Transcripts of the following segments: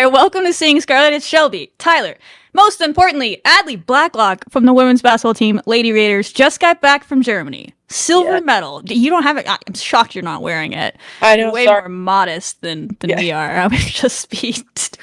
welcome to Seeing Scarlet. It's Shelby, Tyler. Most importantly, Adlee Blacklock from the women's basketball team, Lady Raiders, just got back from Germany. Silver medal. You don't have it. I'm shocked you're not wearing it. I know. You're way more modest than we are. I would just be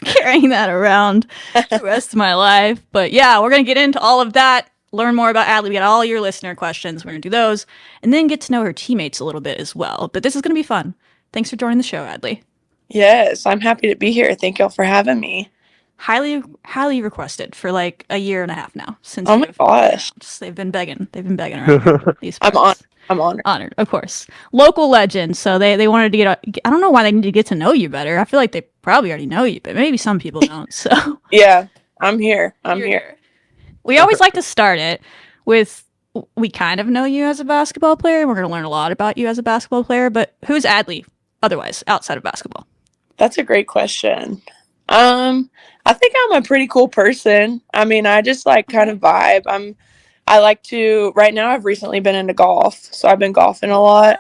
carrying that around the rest of my life. But yeah, we're going to get into all of that. Learn more about Adlee. We got all your listener questions. We're going to do those. And then get to know her teammates a little bit as well. But this is going to be fun. Thanks for joining the show, Adlee. Yes, I'm happy to be here. Thank y'all for having me. Highly requested for like a year and a half now. Since oh my gosh, they've been begging around these parts. I'm honored, of course. Local legend, so they wanted to I don't know why they need to get to know you better. I feel like they probably already know you, but maybe some people don't. So yeah, I'm here. Here. We always like to start it with, we kind of know you as a basketball player, and we're going to learn a lot about you as a basketball player. But who's Adlee otherwise outside of basketball? That's a great question. I think I'm a pretty cool person. I mean, I just like kind of vibe. I like to, right now I've recently been into golf, so I've been golfing a lot.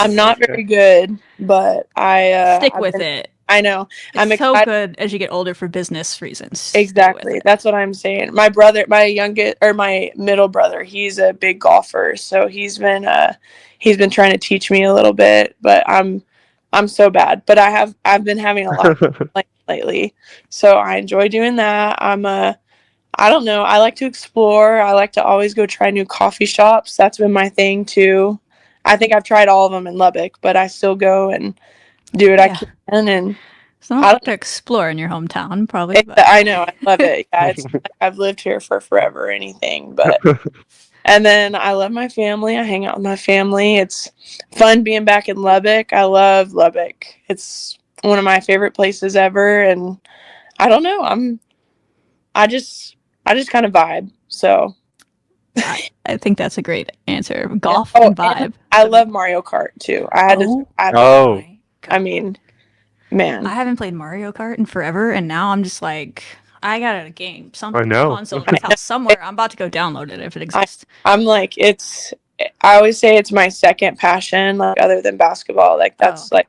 I'm not very good, but I stick with it. I know. It's so good as you get older for business reasons. Exactly. That's what I'm saying. My middle brother, he's a big golfer, so he's been trying to teach me a little bit, but I'm so bad. But I've been having a lot of fun lately, so I enjoy doing that. I don't know. I like to explore. I like to always go try new coffee shops. That's been my thing too. I think I've tried all of them in Lubbock, but I still go and do what I can. And it's not hard to explore in your hometown, probably. I know. I love it. Yeah, it's like I've lived here for forever or anything. But and then I love my family. I hang out with my family. It's fun being back in Lubbock. I love Lubbock. It's one of my favorite places ever. And I don't know. I just kind of vibe. So I think that's a great answer. Golf and vibe. And I love Mario Kart too. I mean, man, I haven't played Mario Kart in forever, and now I'm just like, I got a game. I know. Console in my house somewhere. I'm about to go download it if it exists. I'm like, I always say it's my second passion, like other than basketball. Like that's like,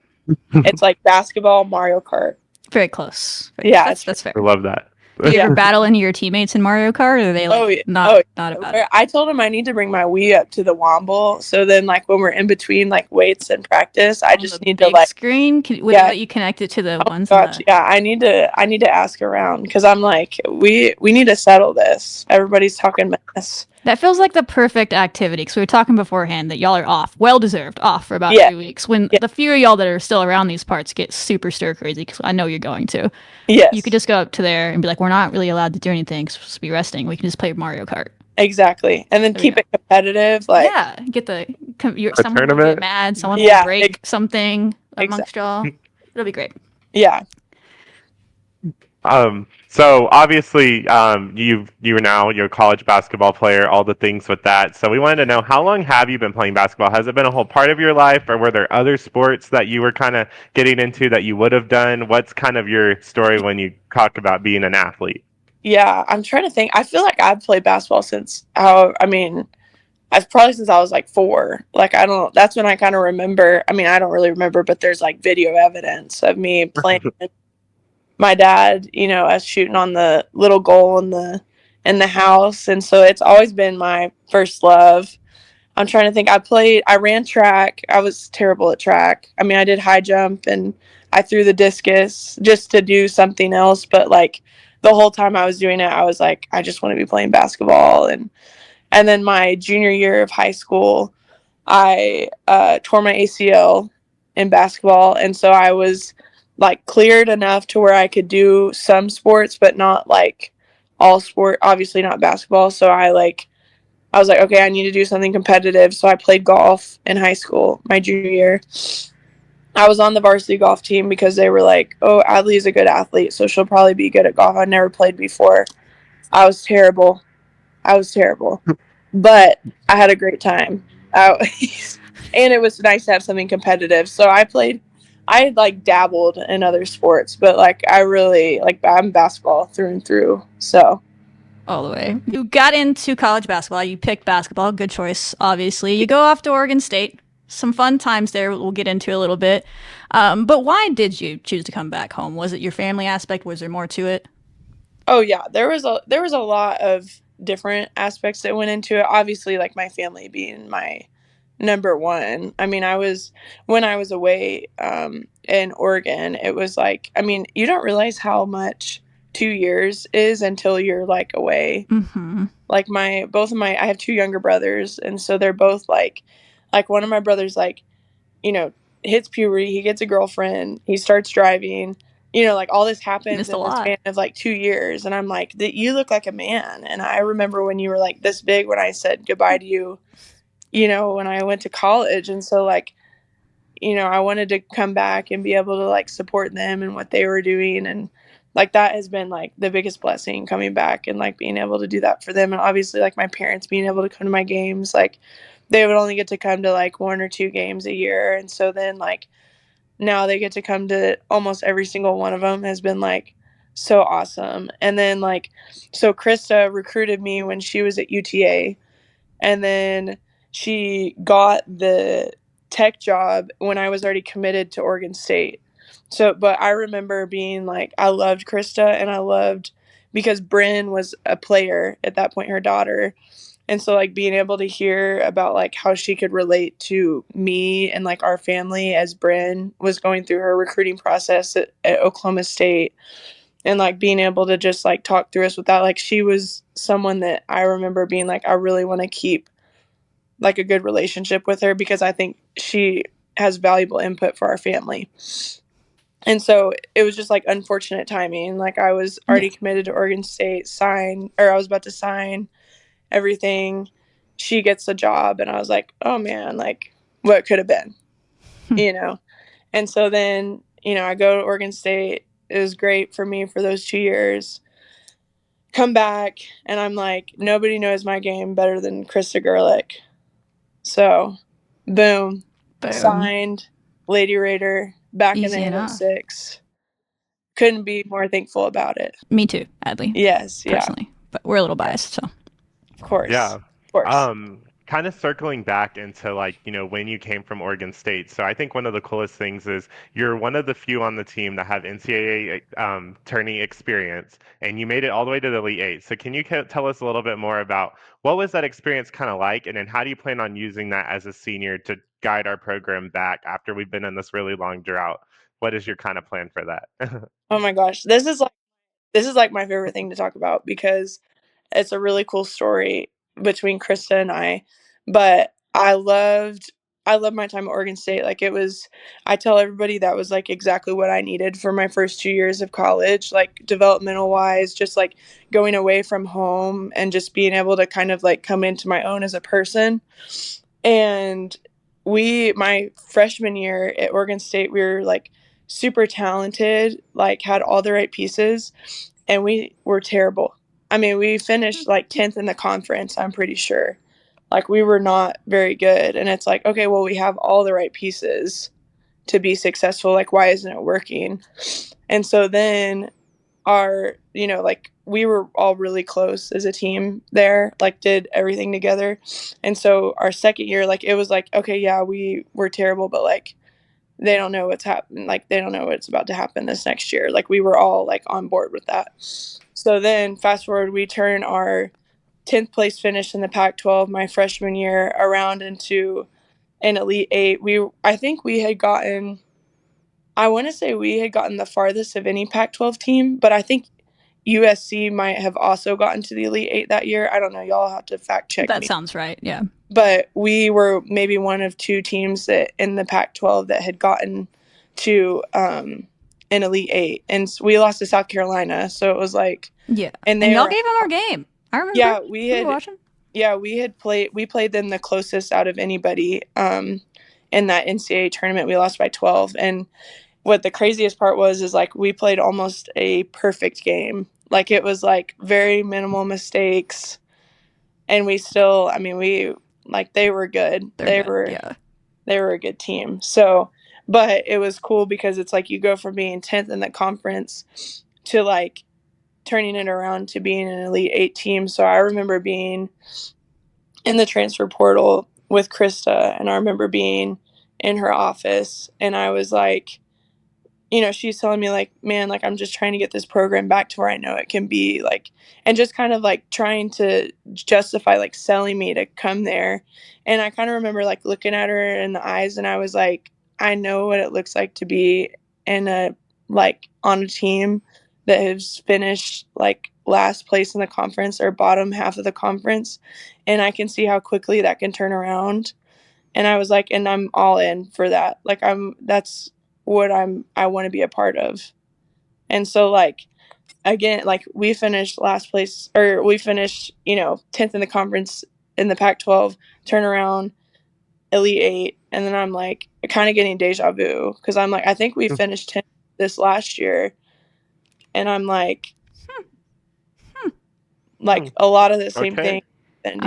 it's like basketball, Mario Kart. Very close. That's fair. I love that. Do you ever battle any of your teammates in Mario Kart, or are they not about it? I told him I need to bring my Wii up to the Womble, so then like when we're in between like weights and practice, I just need to like screen. Let you connect it to the ones. Yeah, I need to ask around because I'm like we need to settle this. Everybody's talking mess. That feels like the perfect activity because we were talking beforehand that y'all are off, well-deserved off for about 2 weeks. When the few of y'all that are still around these parts get super stir crazy, because I know you're going to. Yes. You could just go up to there and be like, we're not really allowed to do anything because we're supposed to be resting. We can just play Mario Kart. Exactly. And then keep it competitive. Like get someone tournament. will get mad, someone will break something amongst y'all. It'll be great. Yeah. So obviously, you're a college basketball player, all the things with that. So we wanted to know, how long have you been playing basketball? Has it been a whole part of your life, or were there other sports that you were kind of getting into that you would have done? What's kind of your story when you talk about being an athlete? Yeah, I'm trying to think. I feel like I've played basketball since I've probably since I was like 4. Like that's when I kind of remember. I mean, I don't really remember, but there's like video evidence of me playing. My dad, us shooting on the little goal in the house, and so it's always been my first love. I'm trying to think. I ran track. I was terrible at track. I mean, I did high jump and I threw the discus just to do something else, but like the whole time I was doing it, I was like, I just want to be playing basketball. And then my junior year of high school, I tore my ACL in basketball, and so I was like cleared enough to where I could do some sports, but not like all sport, obviously not basketball. So I was like, okay, I need to do something competitive. So I played golf in high school, my junior year. I was on the varsity golf team because they were like, oh, Adlee's a good athlete, so she'll probably be good at golf. I'd never played before. I was terrible, but I had a great time. And it was nice to have something competitive. So I had like dabbled in other sports, but like I really I'm basketball through and through. So all the way. You got into college basketball. You picked basketball. Good choice, obviously. You go off to Oregon State. some fun times there we'll get into a little bit. But why did you choose to come back home? Was it your family aspect? Was there more to it? Oh yeah, there was a lot of different aspects that went into it. Obviously, like my family being my number one. I mean, when I was away in Oregon, it was like, I mean, you don't realize how much 2 years is until you're like away. Mm-hmm. Like I have two younger brothers, and so they're both like one of my brothers, like, you know, hits puberty, he gets a girlfriend, he starts driving, like all this happens Missed a in the lot. span of like 2 years. And I'm like, that you look like a man. And I remember when you were like this big when I said goodbye to you, when I went to college. And so like, I wanted to come back and be able to like support them and what they were doing. And like that has been like the biggest blessing, coming back and like being able to do that for them. And obviously like my parents being able to come to my games, like they would only get to come to like 1 or 2 games a year. And so then like now they get to come to almost every single one of them, has been like so awesome. And then like, so Krista recruited me when she was at UTA, and then she got the tech job when I was already committed to Oregon State. So, but I remember being like, I loved Krista, and I loved, because Bryn was a player at that point, her daughter. And so like being able to hear about like how she could relate to me and like our family as Bryn was going through her recruiting process at Oklahoma State, and like being able to just like talk through us with that. Like she was someone that I remember being like, I really want to keep like a good relationship with her, because I think she has valuable input for our family. And so it was just like unfortunate timing. Like I was already committed to Oregon State, I was about to sign everything. She gets the job, and I was like, oh man, like what could have been, And so then, I go to Oregon State. It was great for me for those 2 years. Come back, and I'm like, nobody knows my game better than Krista Gerlich. So, boom, signed, Lady Raider, back Easy in the enough. 806. Couldn't be more thankful about it. Me too, Adlee. Yes, personally. Yeah. But we're a little biased, so. Of course. Yeah. Of course. Kind of circling back into like, when you came from Oregon State. So I think one of the coolest things is you're one of the few on the team that have NCAA tourney experience, and you made it all the way to the Elite Eight. So can you tell us a little bit more about what was that experience kind of like, and then how do you plan on using that as a senior to guide our program back after we've been in this really long drought? What is your kind of plan for that? Oh my gosh, this is like my favorite thing to talk about, because it's a really cool story between Krista and I. But I loved my time at Oregon State. Like I tell everybody that was like exactly what I needed for my first 2 years of college, like developmental wise, just like going away from home and just being able to kind of like come into my own as a person. And my freshman year at Oregon State, we were like super talented, like had all the right pieces, and we were terrible. I mean, we finished like 10th in the conference, I'm pretty sure. Like we were not very good. And it's like, okay, well, we have all the right pieces to be successful. Like, why isn't it working? And so then like we were all really close as a team there, like did everything together. And so our second year, like it was like, okay, yeah, we were terrible, but like they don't know what's happening. Like they don't know what's about to happen this next year. Like we were all like on board with that. So then fast forward, we turn our 10th place finish in the Pac-12 my freshman year around into an Elite Eight. I want to say we had gotten the farthest of any Pac-12 team, but I think USC might have also gotten to the Elite Eight that year. I don't know. Y'all have to fact check me. That sounds right, yeah. But we were maybe one of two teams that in the Pac-12 that had gotten to an Elite Eight. And we lost to South Carolina, so it was like... Yeah, and y'all gave them our game. I remember. Yeah, we played them the closest out of anybody in that NCAA tournament. We lost by 12. And what the craziest part was is like we played almost a perfect game. Like it was like very minimal mistakes, and we still, I mean, they were good. They were a good team. So, but it was cool because it's like you go from being 10th in the conference to like turning it around to being an Elite Eight team. So I remember being in the transfer portal with Krista, and I remember being in her office, and I was like, you know, she's telling me like, man, like I'm just trying to get this program back to where I know it can be, like, and just kind of like trying to justify like selling me to come there. And I kind of remember like looking at her in the eyes, and I was like, I know what it looks like to be in a like on a team that has finished like last place in the conference or bottom half of the conference, and I can see how quickly that can turn around. And I was like, and I'm all in for that. Like that's what I want to be a part of. And so like again, like we finished last place, or we finished, you know, 10th in the conference in the Pac-12, turn around, Elite 8, and then I'm like kind of getting deja vu because I'm like, I think we finished 10th this last year, and I'm like like a lot of the same thing. And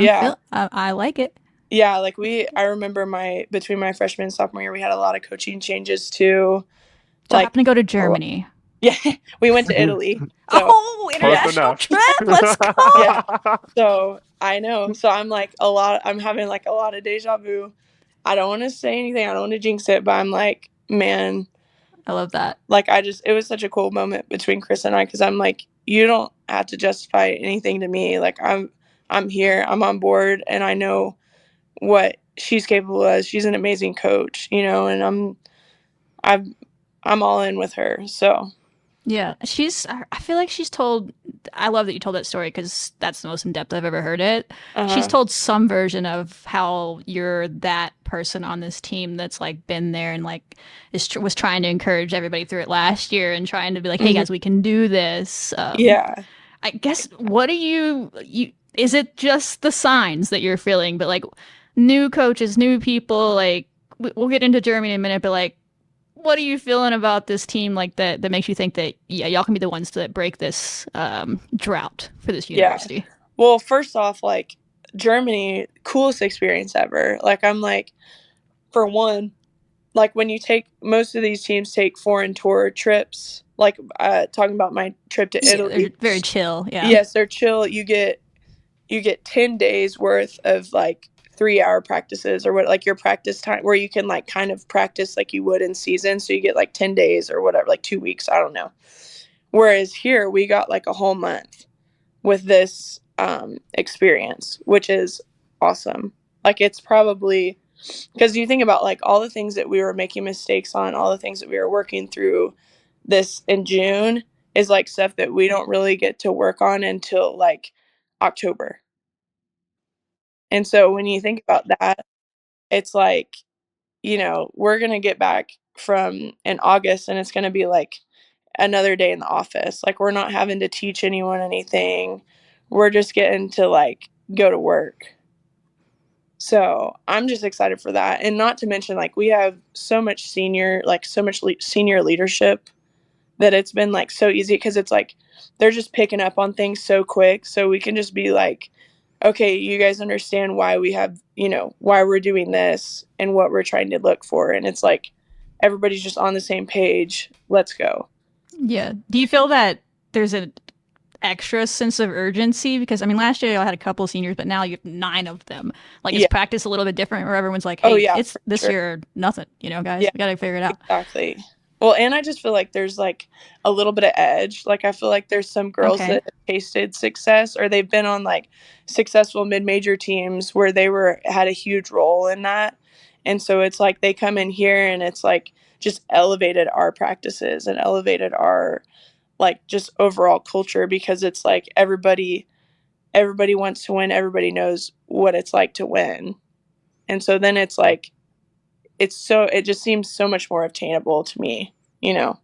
I like it. Yeah, like I remember between my freshman and sophomore year, we had a lot of coaching changes too. So I happened to go to Germany. Yeah, we went to Italy. So, international trip! Let's go! Yeah. So I know. So I'm like I'm having like a lot of deja vu. I don't want to say anything. I don't want to jinx it, but I'm like, man, I love that. Like it was such a cool moment between Chris and I, because I'm like, you don't have to justify anything to me. Like I'm here, I'm on board, and I know what she's capable of. She's an amazing coach, you know, and I'm all in with her. So yeah, I feel like she's told, I love that you told that story because that's the most in depth I've ever heard it. She's told some version of how you're that person on this team that's like been there and like was trying to encourage everybody through it last year and trying to be like, hey guys, we can do this. Yeah. I guess, what do you, is it just the signs that you're feeling, but like new coaches, new people, like we'll get into Germany in a minute, but like, what are you feeling about this team like that makes you think that, yeah, y'all can be the ones that break this drought for this university? Yeah. Well, first off, like Germany, coolest experience ever. Like I'm like, for one, like when you most of these teams take foreign tour trips, like talking about my trip to Italy. They're very chill. Yeah. Yes, they're chill. You get 10 days worth of like 3-hour practices, or what, like your practice time where you can like kind of practice like you would in season. So you get like 10 days or whatever, like 2 weeks, I don't know. Whereas here we got like a whole month with this experience, which is awesome. Like it's probably, because you think about like all the things that we were making mistakes on, all the things that we were working through this in June is like stuff that we don't really get to work on until like October. And so when you think about that, it's like, you know, we're going to get back from in August, and it's going to be like another day in the office. Like we're not having to teach anyone anything. We're just getting to like go to work. So I'm just excited for that. And not to mention, like we have so much senior leadership that it's been like so easy, because it's like they're just picking up on things so quick. So we can just be like, okay, you guys understand why we have, you know, why we're doing this and what we're trying to look for. And it's like everybody's just on the same page. Let's go. Yeah. Do you feel that there's an extra sense of urgency? Because I mean, last year I had a couple of seniors, but now you have 9 of them. Like, is practice a little bit different where everyone's like, hey, it's this year or nothing, you know, guys? We got to figure it out. Exactly. Well, and I just feel like there's like a little bit of edge. Like I feel like there's some girls that have tasted success, or they've been on like successful mid-major teams where they had a huge role in that. And so it's like they come in here and it's like just elevated our practices and elevated our like just overall culture, because it's like everybody wants to win. Everybody knows what it's like to win. And so then it's like, it just seems so much more obtainable to me, you know,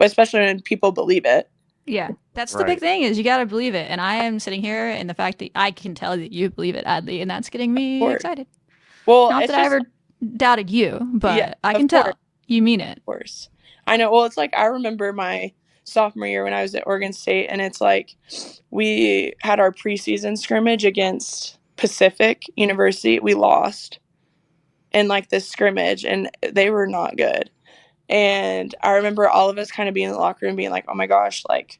especially when people believe it. Yeah, that's the big thing, is you got to believe it. And I am sitting here, and the fact that I can tell that you believe it, Adlee, and that's getting me excited. Well, not that I ever doubted you, but I can tell you mean it. Of course. I know. Well, it's like I remember my sophomore year when I was at Oregon State, and it's like we had our preseason scrimmage against Pacific University. We lost in like this scrimmage, and they were not good. And I remember all of us kind of being in the locker room being like, oh my gosh, like,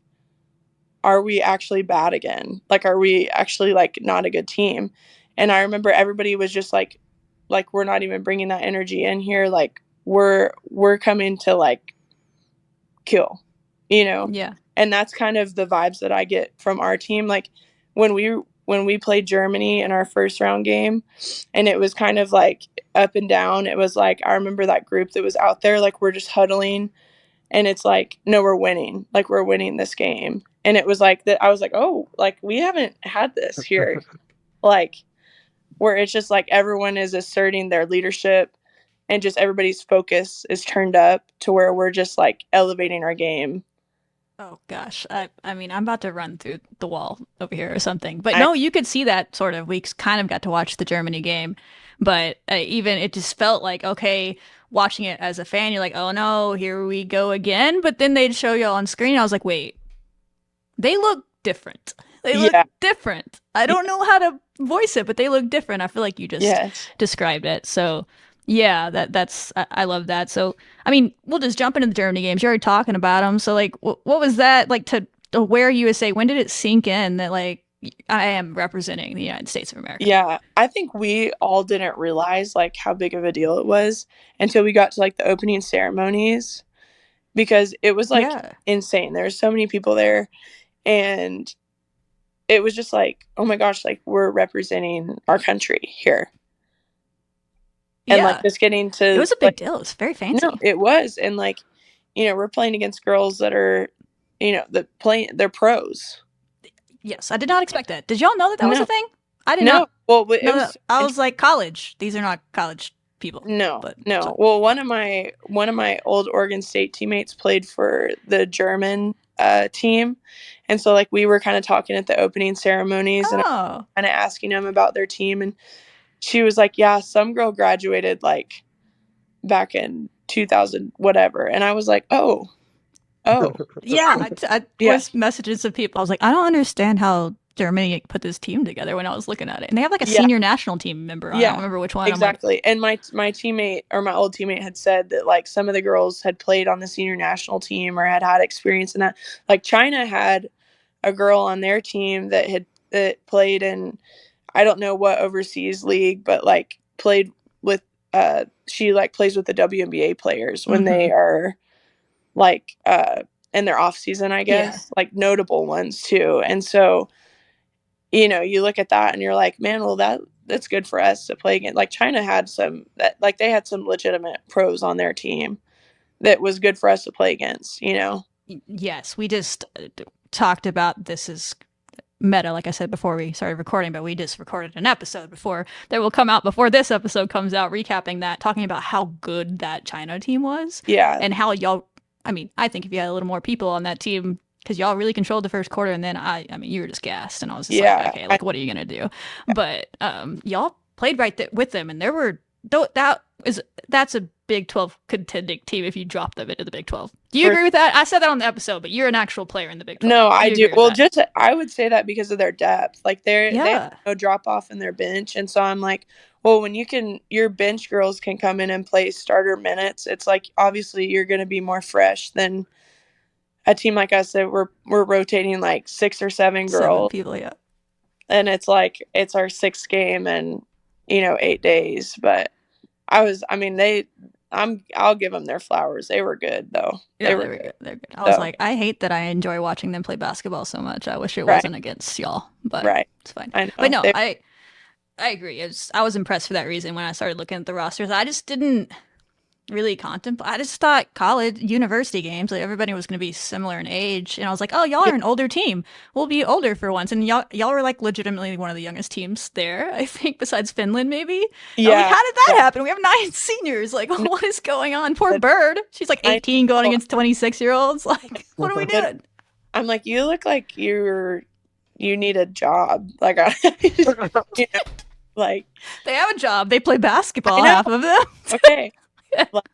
are we actually bad again? Like, are we actually like not a good team? And I remember everybody was just like like we're not even bringing that energy in here. Like we're coming to like kill, you know? Yeah. And that's kind of the vibes that I get from our team. Like when we played Germany in our first round game, and it was kind of like up and down. It was like, I remember that group that was out there, like we're just huddling, and it's like, no, we're winning. Like we're winning this game. And it was like that. I was like, oh, like we haven't had this here. Like where it's just like everyone is asserting their leadership, and just everybody's focus is turned up to where we're just like elevating our game. Oh gosh, I mean, I'm about to run through the wall over here or something. But no, you could see that sort of. We kind of got to watch the Germany game, but even it just felt like, okay, watching it as a fan, you're like, oh no, here we go again. But then they'd show you on screen. I was like, wait, they look different. They look different. I don't know how to voice it, but they look different. I feel like you just described it. So yeah, that's I love that. So I mean, we'll just jump into the Germany games. You're already talking about them. So like, what was that like to wear USA? When did it sink in that like I am representing the United States of America? Yeah, I think we all didn't realize like how big of a deal it was until we got to like the opening ceremonies, because it was like insane. There were so many people there, and it was just like, oh my gosh, like we're representing our country here. And like just getting to, it was a big deal. It was very fancy. No, it was. And like, you know, we're playing against girls that are, you know, they're pros. Yes, I did not expect that. Did y'all know that was a thing? I did not. Well, I was like, college. These are not college people. No. Well, one of my old Oregon State teammates played for the German team, and so like we were kind of talking at the opening ceremonies and kind of asking them about their team, and she was like, yeah, some girl graduated like back in 2000 whatever, and I was like, oh yeah. I was messages of people. I was like, I don't understand how Germany put this team together when I was looking at it, and they have like a senior national team member. I don't remember which one. Exactly. Like, and my teammate, or my old teammate, had said that like some of the girls had played on the senior national team or had experience in that. Like China had a girl on their team that played in, I don't know what overseas league, but like played with she like plays with the WNBA players when they are like in their off season, I guess, like notable ones too. And so, you know, you look at that and you're like, man, well that's good for us to play against. Like China had they had some legitimate pros on their team that was good for us to play against, you know? Yes, we just talked about this is meta, like I said before we started recording, but we just recorded an episode before that will come out before this episode comes out, recapping that, talking about how good that China team was. Yeah. And how y'all, I mean, I think if you had a little more people on that team, because y'all really controlled the first quarter, and then I mean, you were just gassed, and I was just like, okay, like, what are you gonna do? But y'all played right with them, and there were that's a Big 12 contending team if you drop them into the Big 12. Do you agree with that? I said that on the episode, but you're an actual player in the Big 12. No, I do. Well, I would say that because of their depth. Like they have no drop off in their bench, and so I'm like, well, when your bench girls can come in and play starter minutes, it's like obviously you're going to be more fresh than a team like us that we're rotating like 6 or 7 girls. 7 people, yeah. And it's like it's our 6th game in 8 days, but I'll give them their flowers. They were good though. Yeah, they were good. They're good. I was like, I hate that I enjoy watching them play basketball so much. I wish it wasn't against y'all, but it's fine. I know. But no, I agree. I was impressed for that reason when I started looking at the rosters. I just didn't really contemplate. I just thought university games, like everybody was going to be similar in age, and I was like, oh, y'all are an older team. We'll be older for once, and y'all were like legitimately one of the youngest teams there, I think, besides Finland, maybe. Yeah. Like, how did that happen? We have 9 seniors. Like, what is going on? Poor Bird. She's like 18 going against 26-year-olds. Like, what are we doing? I'm like, you look like you need a job. Like, like they have a job. They play basketball. Half of them. Okay. Like,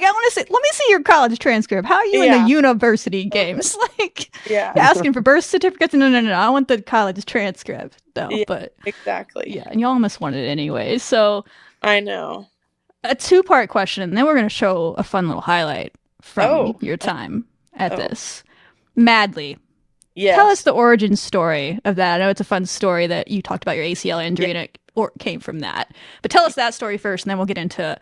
I want to see. Let me see your college transcript. How are you in the university games? Like, asking for birth certificates? No. I want the college transcript, though. Yeah, but exactly. Yeah, and you almost wanted it anyway. So I know. A 2-part question, and then we're going to show a fun little highlight from your time at this. Madlee. Yes. Tell us the origin story of that. I know it's a fun story that you talked about your ACL injury, and it or came from that. But tell us that story first, and then we'll get into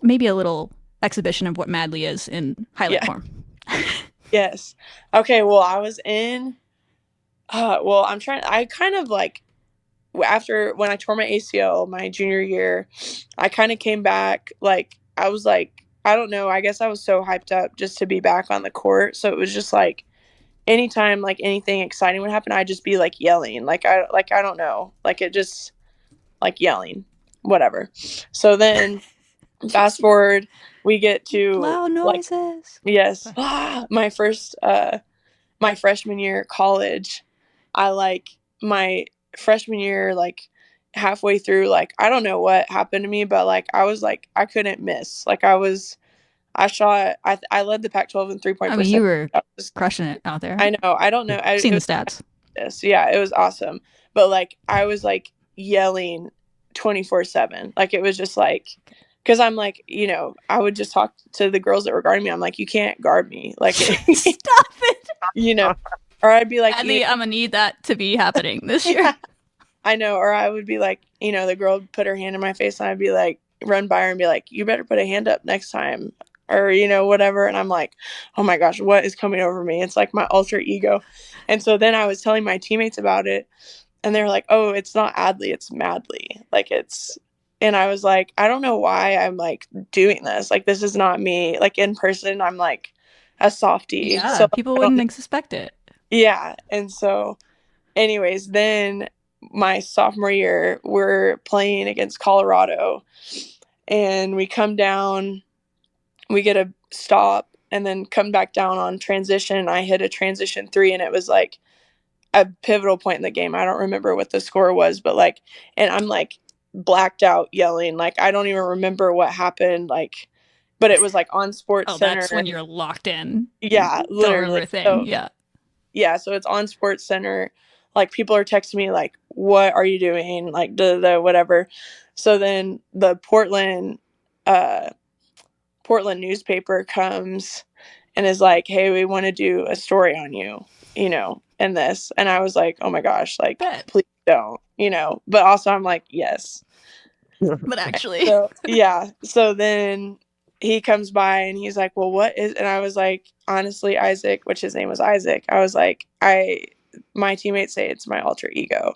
maybe a little exhibition of what Madlee is in highlight form. Yes. Okay, well, I was in I kind of like, after when I tore my ACL my junior year, I kind of came back, like, I was like, I don't know, I guess I was so hyped up just to be back on the court. So it was just like anytime like anything exciting would happen, I'd just be like yelling. I don't know. Like it just like yelling. Whatever. So then fast forward, we get to loud noises. Like, yes. My freshman year at college, my freshman year, like halfway through, like I don't know what happened to me, but like I was like I couldn't miss. Like I led the Pac-12 in 3-point. I mean, you were crushing it out there. I know. I don't know. I've seen the stats. Yeah, it was awesome. But like I was like yelling 24/7. Like it was just like, because I'm like, I would just talk to the girls that were guarding me. I'm like, you can't guard me. Like, stop it. Or I'd be like, Adlee, I'm gonna need that to be happening this year. I know. Or I would be like, the girl would put her hand in my face, and I'd be like, run by her and be like, you better put a hand up next time, or whatever. And I'm like, oh my gosh, what is coming over me? It's like my alter ego. And so then I was telling my teammates about it, and they were like, oh, it's not Adlee, it's Madlee. And I was like, I don't know why I'm like doing this. Like, this is not me. Like in person, I'm like a softie. Yeah, so people wouldn't expect it. Yeah. And so anyways, then my sophomore year, we're playing against Colorado, and we come down, we get a stop, and then come back down on transition. I hit a transition 3, and it was like a pivotal point in the game. I don't remember what the score was, but like, and I'm like blacked out yelling. Like, I don't even remember what happened. Like, but it was like on Sports Center. That's when you're locked in. Yeah, literally. So, yeah. So it's on Sports Center. Like, people are texting me like, what are you doing? Like, the whatever. So then the Portland newspaper comes and is like, hey, we want to do a story on you, and this. And I was like, oh my gosh, like, please don't, but also I'm like, yes. But actually. So then he comes by and he's like, well, what is, and I was like, honestly, Isaac, which his name was Isaac, I was like, my teammates say it's my alter ego.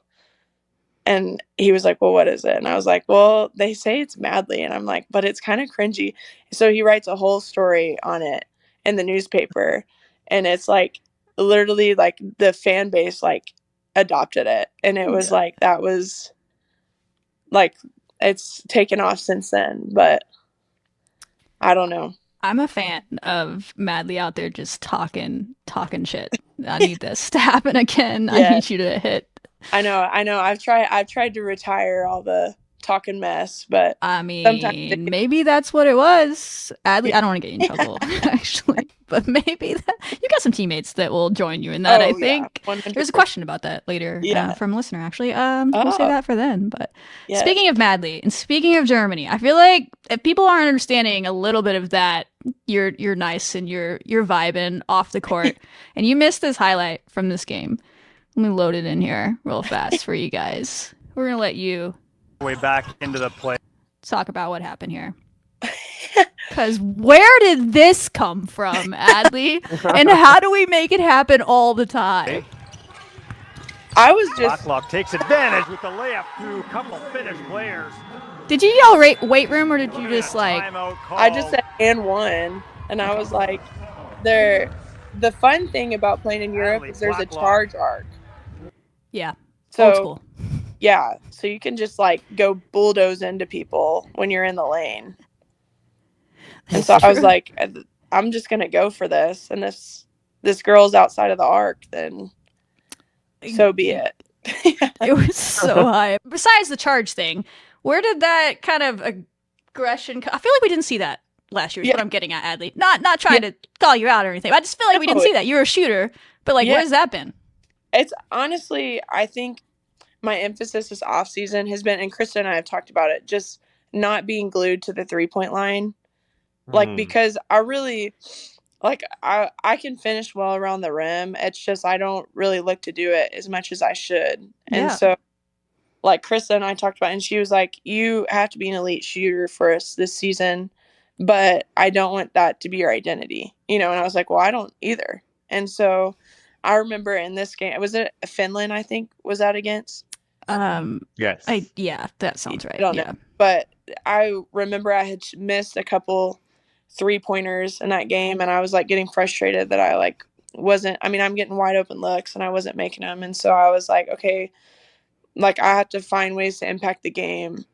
And he was like, well, what is it? And I was like, well, they say it's Madlee. And I'm like, but it's kind of cringy. So he writes a whole story on it in the newspaper. And it's like, literally, like, the fan base, like, adopted it. And it was like, that was, like, it's taken off since then. But I don't know. I'm a fan of Madlee out there just talking shit. I need this to happen again. Yeah. I need you to hit. I know. I've tried to retire all the talking mess, but I mean, maybe that's what it was. Adlee, I don't want to get you in trouble, actually, but maybe you got some teammates that will join you in that. I think there's a question about that later from a listener, actually. We'll say that for then. But speaking of Madlee and speaking of Germany, I feel like if people aren't understanding a little bit of that, you're nice and you're vibing off the court, and you missed this highlight from this game. Let me load it in here real fast for you guys. We're going to let you way back into the play. Talk about what happened here. Because where did this come from, Adlee? And how do we make it happen all the time? I was just... Blacklock takes advantage with the layup through a couple Finnish players. Did you yell weight room, or did you just like... I just said and one. And I was like, the fun thing about playing in Europe is there's a charge arc. Yeah. So, old school. Yeah. So you can just like go bulldoze into people when you're in the lane. And so I was like, I'm just going to go for this. And this girl's outside of the arc, then so be it. It was so high. Besides the charge thing, where did that kind of aggression I feel like we didn't see that last year is what I'm getting at, Adlee. Not trying to call you out or anything. I just feel like we didn't see that. You're a shooter. But like, what has that been? It's honestly, I think my emphasis this off season has been, and Krista and I have talked about it, just not being glued to the 3-point line. Like, because I really, like, I can finish well around the rim. It's just, I don't really look to do it as much as I should. And so, like Krista and I talked about, and she was like, you have to be an elite shooter for us this season, but I don't want that to be your identity, and I was like, well, I don't either. And so I remember in this game, was it Finland, I think, was that against? Yes. That sounds right. I don't know. But I remember I had missed a couple 3-pointers in that game, and I was like getting frustrated that I like wasn't, I'm getting wide open looks and I wasn't making them. And so I was like, okay, like I have to find ways to impact the game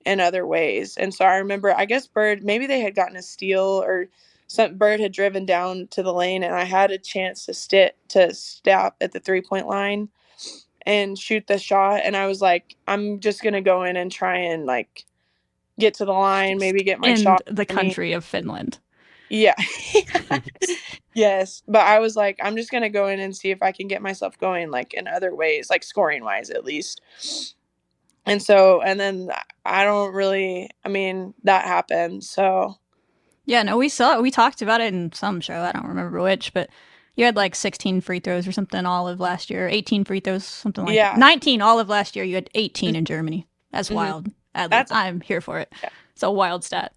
in other ways. And so I remember, I guess Bird, maybe they had gotten a steal or some Bird had driven down to the lane, and I had a chance to stop at the 3-point line and shoot the shot. And I was like, I'm just going to go in and try and like get to the line, maybe get my shot. In the country of Finland. Yeah. Yes. But I was like, I'm just going to go in and see if I can get myself going like in other ways, like scoring wise at least. And then I don't really, that happened. So. Yeah, no, we talked about it in some show. I don't remember which, but you had like 16 free throws or something all of last year, 18 free throws, something like that. 19 all of last year. You had 18 in Germany. That's wild. I'm here for it. Yeah. It's a wild stat.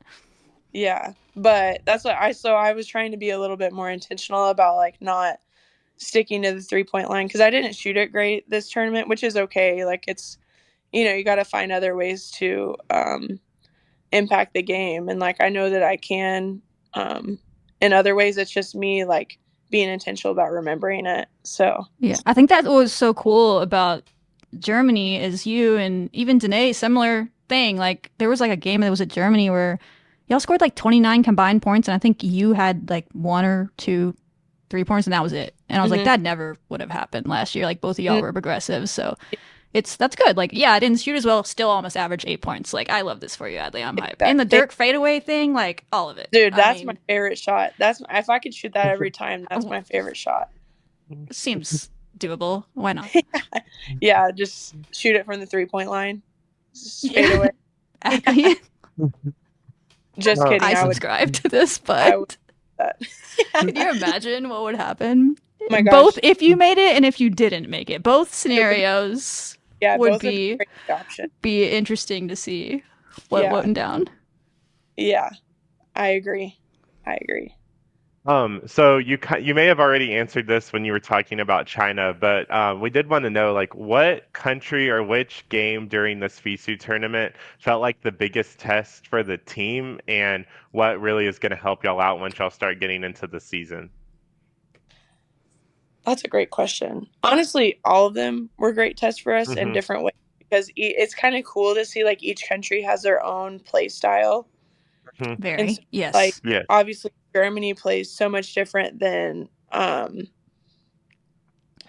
Yeah, but that's what I was trying to be a little bit more intentional about like not sticking to the 3-point line because I didn't shoot it great this tournament, which is okay. Like it's, you got to find other ways to impact the game. And like, I know that I can in other ways. It's just me like being intentional about remembering it. So yeah, I think that was so cool about Germany is you and even Danae, similar thing. Like there was like a game that was at Germany where y'all scored like 29 combined points, and I think you had like 1 or 2 3-pointers, and that was it. And I was like, that never would have happened last year. Like both of y'all were progressive, so that's good. Like, yeah, I didn't shoot as well, still almost average 8 points. Like, I love this for you, Adlee. I'm hyped. And the Dirk fadeaway thing, like all of it. Dude, that's my favorite shot. If I could shoot that every time, that's my favorite shot. Seems doable. Why not? Yeah, just shoot it from the 3-point line. Fade away. Just kidding. I subscribe to this, but can you imagine what would happen? Oh my gosh. Both if you made it and if you didn't make it. Both scenarios would be interesting to see what went down. Yeah, I agree. So you may have already answered this when you were talking about China, but we did want to know, like, what country or which game during this FISU tournament felt like the biggest test for the team, and what really is going to help y'all out once y'all start getting into the season? That's a great question. Honestly, all of them were great tests for us in different ways because it's kind of cool to see like each country has their own play style. Very, so, like, obviously Germany plays so much different than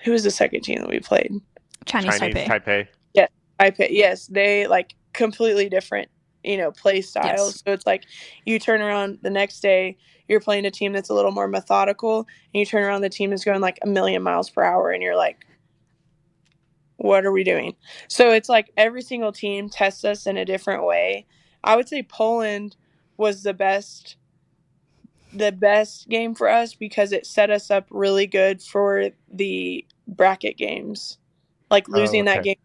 who was the second team that we played? Chinese Taipei. Yeah, Taipei. Yes, they like completely different, play styles. Yes. So it's like you turn around the next day, you're playing a team that's a little more methodical, and you turn around, the team is going like 1,000,000 miles per hour, and you're like, what are we doing? So it's like every single team tests us in a different way. I would say Poland was the best game for us because it set us up really good for the bracket games, like losing that game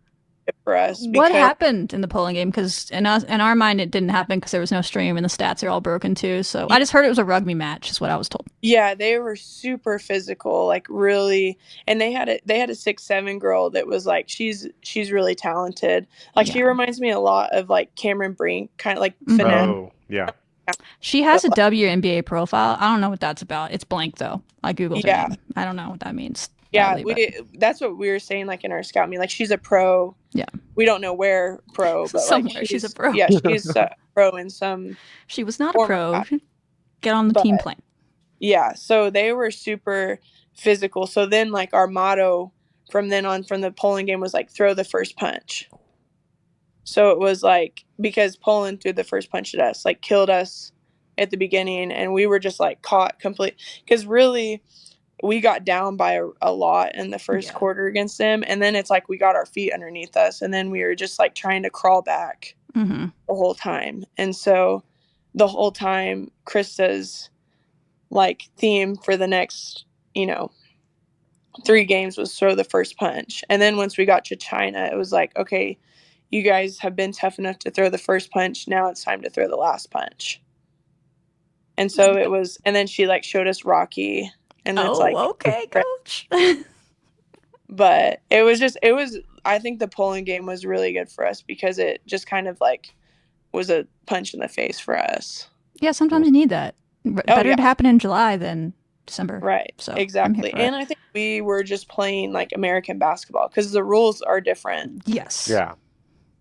for us. What happened in the Poland game? Because in our mind it didn't happen because there was no stream and the stats are all broken too. So I just heard it was a rugby match is what I was told. Yeah, they were super physical, like really, and they had a 6'7" girl that was like she's really talented. Like she reminds me a lot of like Cameron Brink, kind of like finesse. Oh, yeah. She has a WNBA profile. I don't know what that's about. It's blank though. I googled her name. I don't know what that means. Yeah, that's what we were saying like in our scout meeting. Like she's a pro. Yeah. We don't know where pro, but somewhere like she's a pro. Yeah, she's a pro in some. She was not a pro. Get on the team plane. Yeah, so they were super physical. So then like our motto from then on from the Poland game was like throw the first punch. So it was like because Poland threw the first punch at us, like killed us at the beginning, and we were just like caught complete because really we got down by a lot in the first quarter against them, and then it's like we got our feet underneath us, and then we were just like trying to crawl back the whole time. And so the whole time Krista's like theme for the next 3 games was throw the first punch. And then once we got to China, it was like, okay, you guys have been tough enough to throw the first punch. Now it's time to throw the last punch. And so it was, and then she like showed us Rocky, and it's like, okay, coach. but it was, I think the polling game was really good for us because it just kind of like was a punch in the face for us. Yeah, sometimes you need that. Better to happen in July than December. Right. So exactly. And I think we were just playing like American basketball because the rules are different. Yes. Yeah.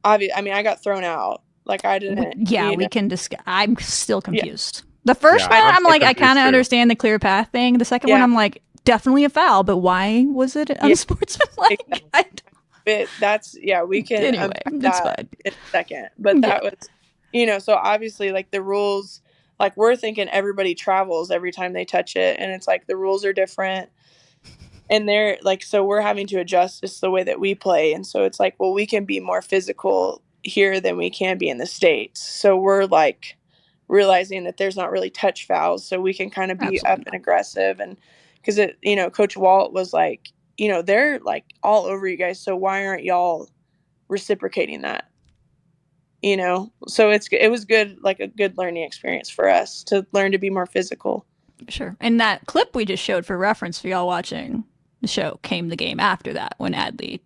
Obviously, I mean, I got thrown out. Like I didn't. We can discuss. I'm still confused. The first one, I'm I'm like, I kind of too. understand the clear path thing. The second one, I'm like, definitely a foul, but why was it unsportsmanlike? Exactly. That's we can anyway, it's fine. In a second. But that was, so obviously, like the rules. Like we're thinking everybody travels every time they touch it, and it's like the rules are different, and they're like, so we're having to adjust just the way that we play, and so it's like, well, we can be more physical here than we can be in the States, so we're like realizing that there's not really touch fouls, so we can kind of be up and aggressive, and because it, Coach Walt was like, they're like all over you guys, so why aren't y'all reciprocating that? So it was good, like a good learning experience for us to learn to be more physical. Sure. And that clip we just showed for reference for y'all watching the show came the game after that when Adlee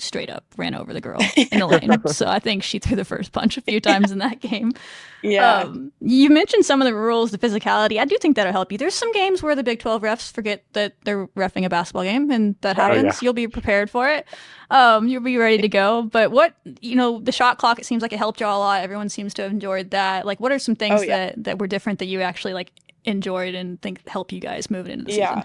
straight up ran over the girl in the lane. So I think she threw the first punch a few times in that game. Yeah. You mentioned some of the rules, the physicality. I do think that'll help you. There's some games where the Big 12 refs forget that they're reffing a basketball game, and that happens. Yeah. You'll be prepared for it. You'll be ready to go. But the shot clock, it seems like it helped y'all a lot. Everyone seems to have enjoyed that. Like, what are some things that were different that you actually like enjoyed and think help you guys move it into the season?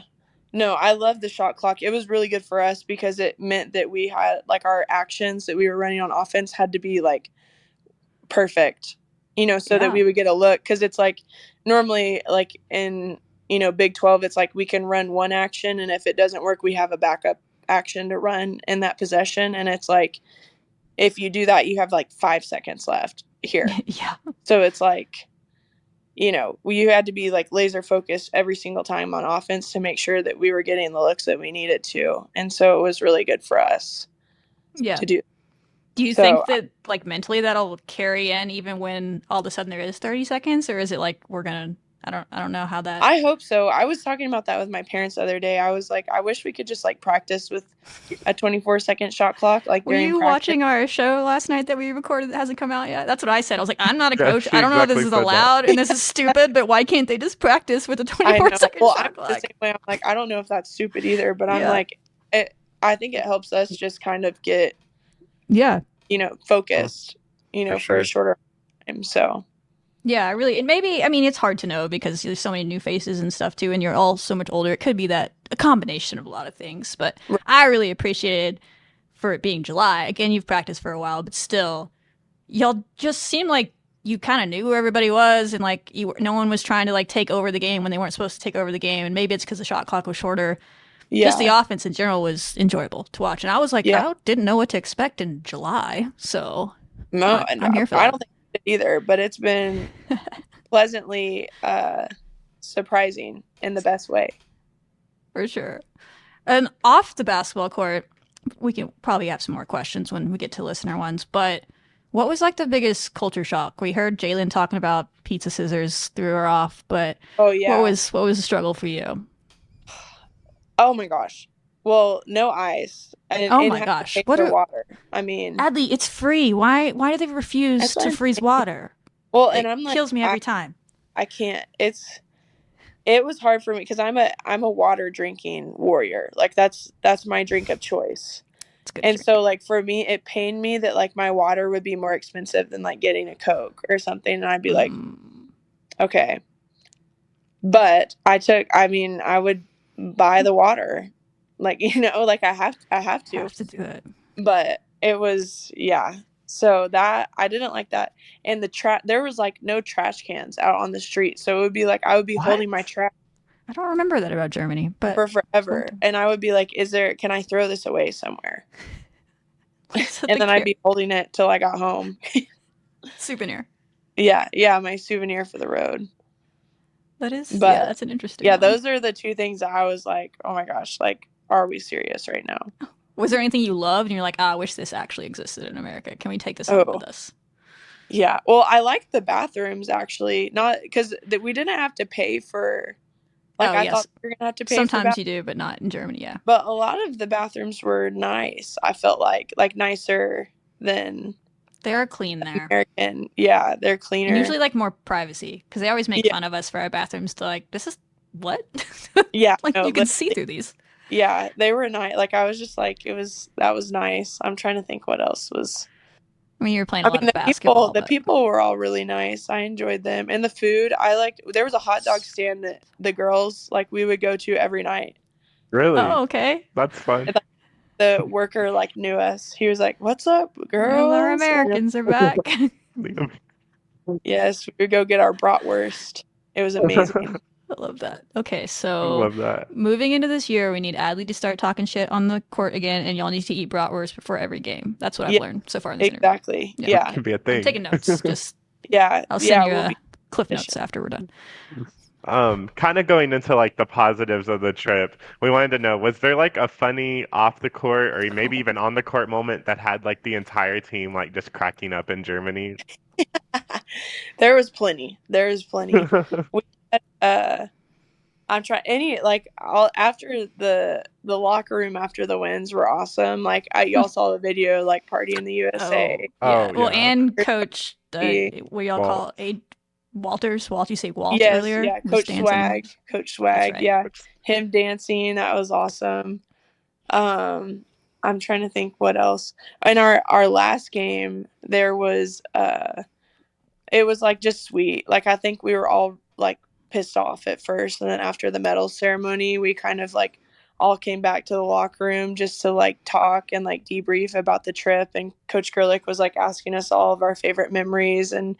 No, I love the shot clock. It was really good for us because it meant that we had like our actions that we were running on offense had to be like perfect, so that we would get a look. Because it's like normally like in, Big 12, it's like we can run one action, and if it doesn't work, we have a backup action to run in that possession. And it's like, if you do that, you have like 5 seconds left here. Yeah. So it's like, you had to be like laser focused every single time on offense to make sure that we were getting the looks that we needed to. And so it was really good for us to do. Do you think that like mentally that'll carry in even when all of a sudden there is 30 seconds, or is it like I don't know how that. I hope so. I was talking about that with my parents the other day. I was like, I wish we could just like practice with a 24-second shot clock. Like, were you watching our show last night that we recorded that hasn't come out yet? That's what I said. I was like, I'm not a coach. I don't know if this is allowed and this is stupid, but why can't they just practice with a 24-second shot clock? The same way. I'm like, I don't know if that's stupid either, but I'm like, I think it helps us just kind of get, focused, for a shorter time. So. Yeah, really. And maybe, it's hard to know because there's so many new faces and stuff too, and you're all so much older. It could be that a combination of a lot of things, but I really appreciated for it being July. Again, you've practiced for a while, but still, y'all just seemed like you kind of knew who everybody was, and like no one was trying to like take over the game when they weren't supposed to take over the game. And maybe it's because the shot clock was shorter. Yeah. Just the offense in general was enjoyable to watch. And I was like, I didn't know what to expect in July. So I'm here for that. I don't think either, but it's been pleasantly surprising in the best way. For sure. And off the basketball court, we can probably have some more questions when we get to listener ones, but what was like the biggest culture shock? We heard Jalen talking about pizza scissors threw her off, but what was the struggle for you? Oh my gosh. Well, no ice. Oh my gosh! What water? I mean, Adlee, it's free. Why do they refuse to freeze water? Well, and I'm like, kills me every time. I can't. It was hard for me because I'm a water drinking warrior. Like that's my drink of choice. And so like for me, it pained me that like my water would be more expensive than like getting a Coke or something, and I'd be like, okay. But I would buy the water. Like, like I have to do it. But it was, so that I didn't like that. And there was like no trash cans out on the street. So it would be like, I would be holding my trash. I don't remember that about Germany, but for forever. And I would be like, can I throw this away somewhere? And then I'd be holding it till I got home. Souvenir. Yeah. My souvenir for the road. That's an interesting one. Those are the two things that I was like, oh my gosh, like, are we serious right now? Was there anything you loved and you're like, I wish this actually existed in America? Can we take this home with us? Yeah. Well, I liked the bathrooms actually, not because we didn't have to pay for. Like I thought we were gonna have to pay. Sometimes you do, but not in Germany. Yeah. But a lot of the bathrooms were nice. I felt like nicer than. They are clean there. American. Yeah, they're cleaner. And usually like more privacy because they always make fun of us for our bathrooms. To like, this is what? Yeah, like you can see through these. Yeah, they were nice. Like I was just like, that was nice. I'm trying to think what else was. I mean, you were playing a lot of basketball. The people were all really nice. I enjoyed them, and the food I liked. There was a hot dog stand that the girls like we would go to every night. Really? Oh, okay. That's fun. And, the worker like knew us. He was like, "What's up, girls? Our Americans are back." Yes, we would go get our bratwurst. It was amazing. I love that. Okay, so I love that. Moving into this year, we need Adlee to start talking shit on the court again, and y'all need to eat bratwurst before every game. That's what I've learned so far in this interview. Exactly. Yeah. It could be a thing. I'm taking notes. Just I'll send you cliff notes after we're done. Kind of going into like the positives of the trip, we wanted to know, was there like a funny off the court or maybe even on the court moment that had like the entire team like just cracking up in Germany? There was plenty. We had, I'm trying after the locker room after the wins were awesome. Like y'all saw the video like Party in the USA. Well, and Coach what y'all call Walters. You say Walt earlier? Yeah, Coach Swag. Right. Yeah, him dancing. That was awesome. I'm trying to think what else. In our last game, there was it was like just sweet. Like I think we were all like pissed off at first, and then after the medal ceremony, we kind of like all came back to the locker room just to like talk and like debrief about the trip. And Coach Gerlich was like asking us all of our favorite memories and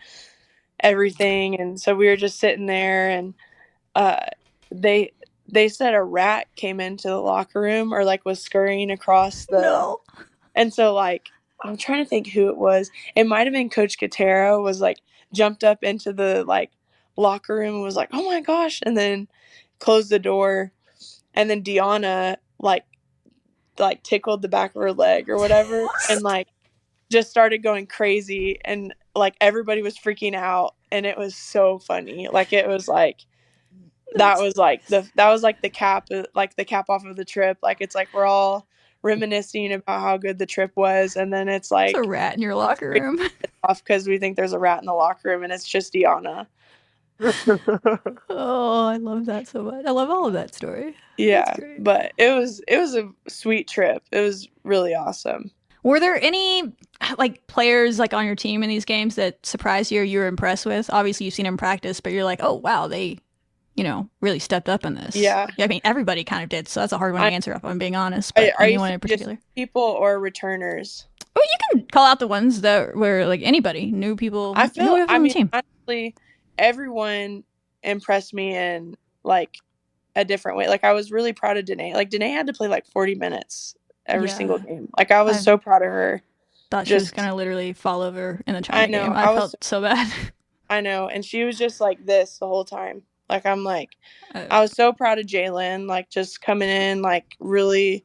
everything, and so we were just sitting there, and they said a rat came into the locker room or like was scurrying across the and so like I'm trying to think who it was. It might have been Coach Katero was like jumped up into the like locker room and was like, oh my gosh, and then closed the door, and then Deanna like tickled the back of her leg or whatever and like just started going crazy, and like everybody was freaking out, and it was so funny. Like it was like that was like the cap off of the trip. Like it's like we're all reminiscing about how good the trip was, and then it's like there's a rat in your locker room off because we think there's a rat in the locker room, and it's just Deanna. Oh, I love that so much. I love all of that story. Yeah, but it was a sweet trip. It was really awesome. Were there any like players like on your team in these games that surprised you or you were impressed with? Obviously you've seen them practice, but you're like, oh wow, they really stepped up in this. Yeah. I mean, everybody kind of did, so that's a hard one to answer if I'm being honest. But anyone in particular? People or returners? Oh, you can call out the ones that were like anybody, new people. I feel on the team. Honestly, everyone impressed me in like a different way. Like I was really proud of Danae. Like Danae had to play like 40 minutes every single game. Like I was so proud of her. Thought she was gonna literally fall over in the China game. I felt so bad. I know, and she was just like this the whole time. Like I'm like, I was so proud of Jalen. Like just coming in, like really,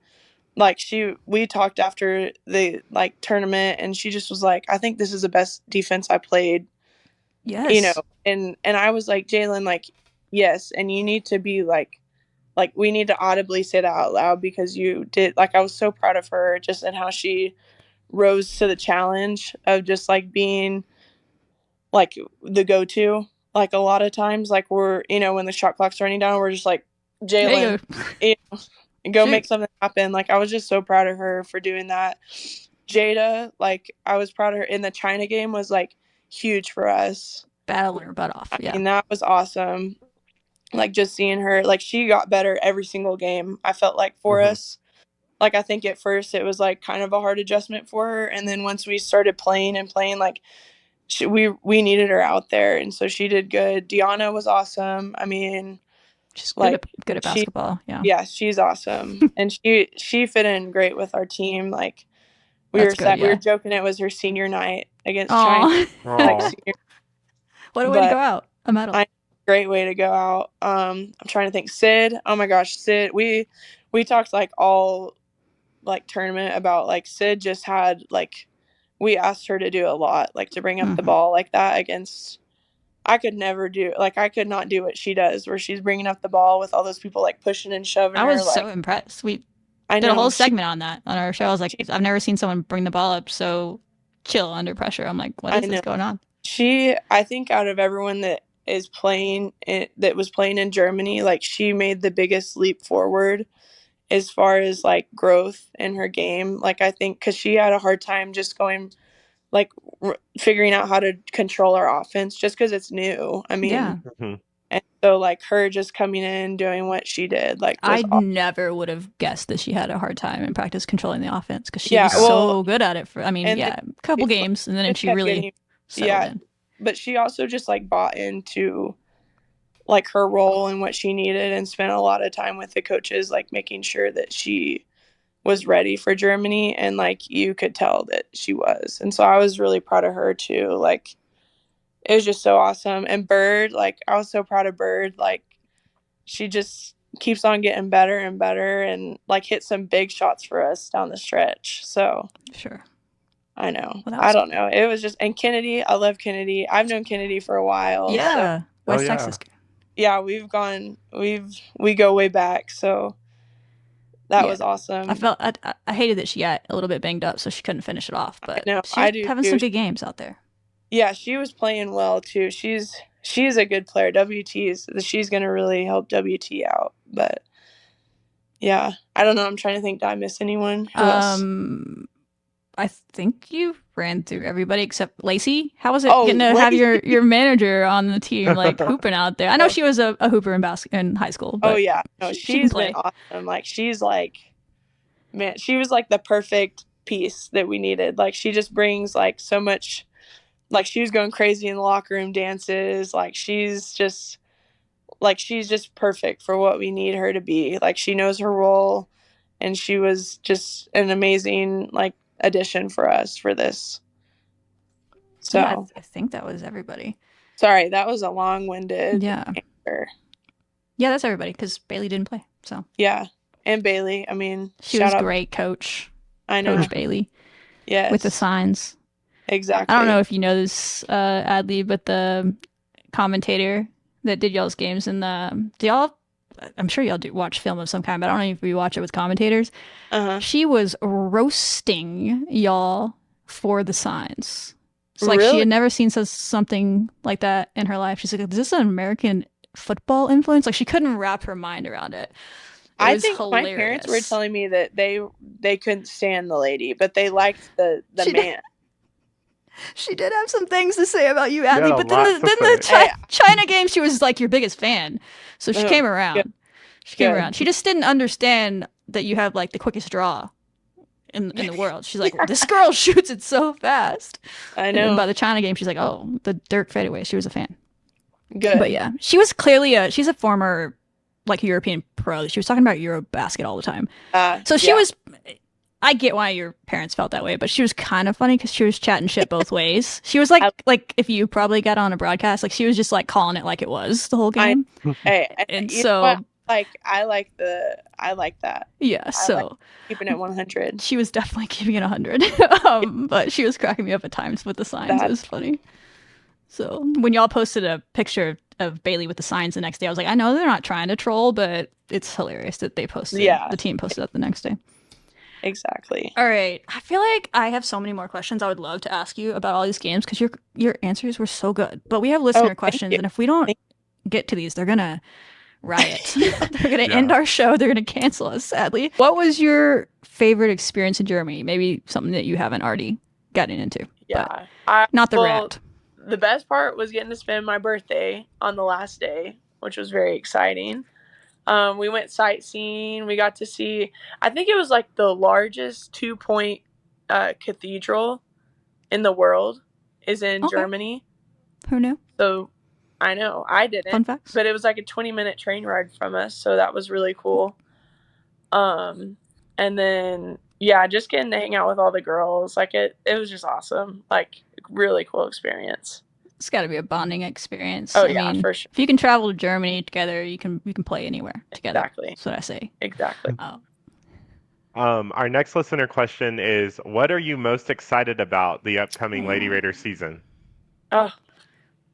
like we talked after the like tournament, and she just was like, I think this is the best defense I played. Yes. And I was like, Jalen, like, yes, and you need to be like we need to audibly say that out loud because you did. Like I was so proud of her just in how she rose to the challenge of just like being like the go-to. Like a lot of times, like we're when the shot clock's running down, we're just like Jalen, go make something happen. Like I was just so proud of her for doing that. Jada, like I was proud of her in the China game was like huge for us. Battling her butt off. Yeah. And that was awesome. Like just seeing her, like she got better every single game. I felt like for us, like I think at first it was like kind of a hard adjustment for her, and then once we started playing, like we needed her out there, and so she did good. Deanna was awesome. I mean, she's like good at basketball. Yeah, she's awesome, and she fit in great with our team. Like we were joking it was her senior night against China. What a way to go out! A medal. Great way to go out. I'm trying to think. Sid. Oh my gosh, Sid. We talked like all like tournament about like Sid just had like we asked her to do a lot, like to bring up the ball like that against. I could never do like I could not do what she does, where she's bringing up the ball with all those people like pushing and shoving I her. was Like, so impressed. We I did a know whole segment on that on our show. I was like, I've never seen someone bring the ball up so chill under pressure. I'm like, what is this going on? I think out of everyone that is playing that was playing in Germany, like she made the biggest leap forward as far as like growth in her game. Like I think because she had a hard time just going like figuring out how to control our offense just because it's new. I mean, and so like her just coming in doing what she did, like I never would have guessed that she had a hard time in practice controlling the offense because she was so good at it. For a couple games, and then she really settled in. But she also just like bought into like her role and what she needed, and spent a lot of time with the coaches, like making sure that she was ready for Germany, and like you could tell that she was. And so I was really proud of her too. Like it was just so awesome. And Bird, like I was so proud of Bird. Like she just keeps on getting better and better, and like hit some big shots for us down the stretch. So sure. I know. Well, I don't know. It was just, and Kennedy, I love Kennedy. I've known Kennedy for a while. Yeah. So. West Texas. Yeah, we go way back. So that was awesome. I hated that she got a little bit banged up, so she couldn't finish it off. But no, she was having some good games out there. Yeah, she was playing well too. She's a good player. She's gonna really help WT out. But yeah, I don't know. I'm trying to think. Did I miss anyone? Who else? I think you ran through everybody except Lacey. How was it getting to have your manager on the team, like hooping out there? I know she was a hooper in high school. But no, she's been awesome. Like she's like, man, she was like the perfect piece that we needed. Like she just brings like so much. Like she was going crazy in the locker room dances. Like she's just perfect for what we need her to be. Like she knows her role, and she was just an amazing like addition for us for this. So yeah, I think that was everybody. Sorry, that was a long-winded answer. Yeah, that's everybody because Bailey didn't play. So yeah, and Bailey. I mean, she was great, Coach. I know, Coach Bailey. Yes, with the signs. Exactly. I don't know if you know this, Adlee, but the commentator that did y'all's games and I'm sure y'all do watch film of some kind, but I don't know if we watch it with commentators. She was roasting y'all for the signs. It's like she had never seen something like that in her life. She's like, is this an American football influence? Like she couldn't wrap her mind around it. I think hilarious. My parents were telling me that they couldn't stand the lady, but they liked the man. She did have some things to say about you, Adlee, but then the China game, she was like your biggest fan. So she came around. Good. She came around. She just didn't understand that you have like the quickest draw in the world. She's like, this girl shoots it so fast. I know. And by the China game, she's like, oh, the Dirk fadeaway. She was a fan. Good. But yeah, she was clearly she's a former like European pro. She was talking about Eurobasket all the time. So she was. I get why your parents felt that way, but she was kind of funny because she was chatting shit both ways. She was like if you probably got on a broadcast, like she was just like calling it like it was the whole game. And so like I like that. Yeah, so like keeping it 100. She was definitely keeping it 100, but she was cracking me up at times with the signs. It was funny. So when y'all posted a picture of Bailey with the signs the next day, I was like, I know they're not trying to troll, but it's hilarious that they posted. The team posted that the next day. Exactly. All right. I feel like I have so many more questions I would love to ask you about all these games because your answers were so good. But we have listener questions, and if we don't get to these, they're gonna riot. They're gonna end our show. They're gonna cancel us, sadly. What was your favorite experience in Germany? Maybe something that you haven't already gotten into. Yeah, not the rant. The best part was getting to spend my birthday on the last day, which was very exciting. We went sightseeing. We got to see, I think it was like the largest 2-point cathedral in the world is in Germany. Who knew? So I know, I didn't. Fun facts. But it was like a 20-minute train ride from us, so that was really cool. And then just getting to hang out with all the girls, like it was just awesome. Like really cool experience. It's got to be a bonding experience. I mean, for sure. If you can travel to Germany together, you can play anywhere together. Exactly. That's what I say. Exactly. Our next listener question is, what are you most excited about the upcoming Lady Raider season? Oh,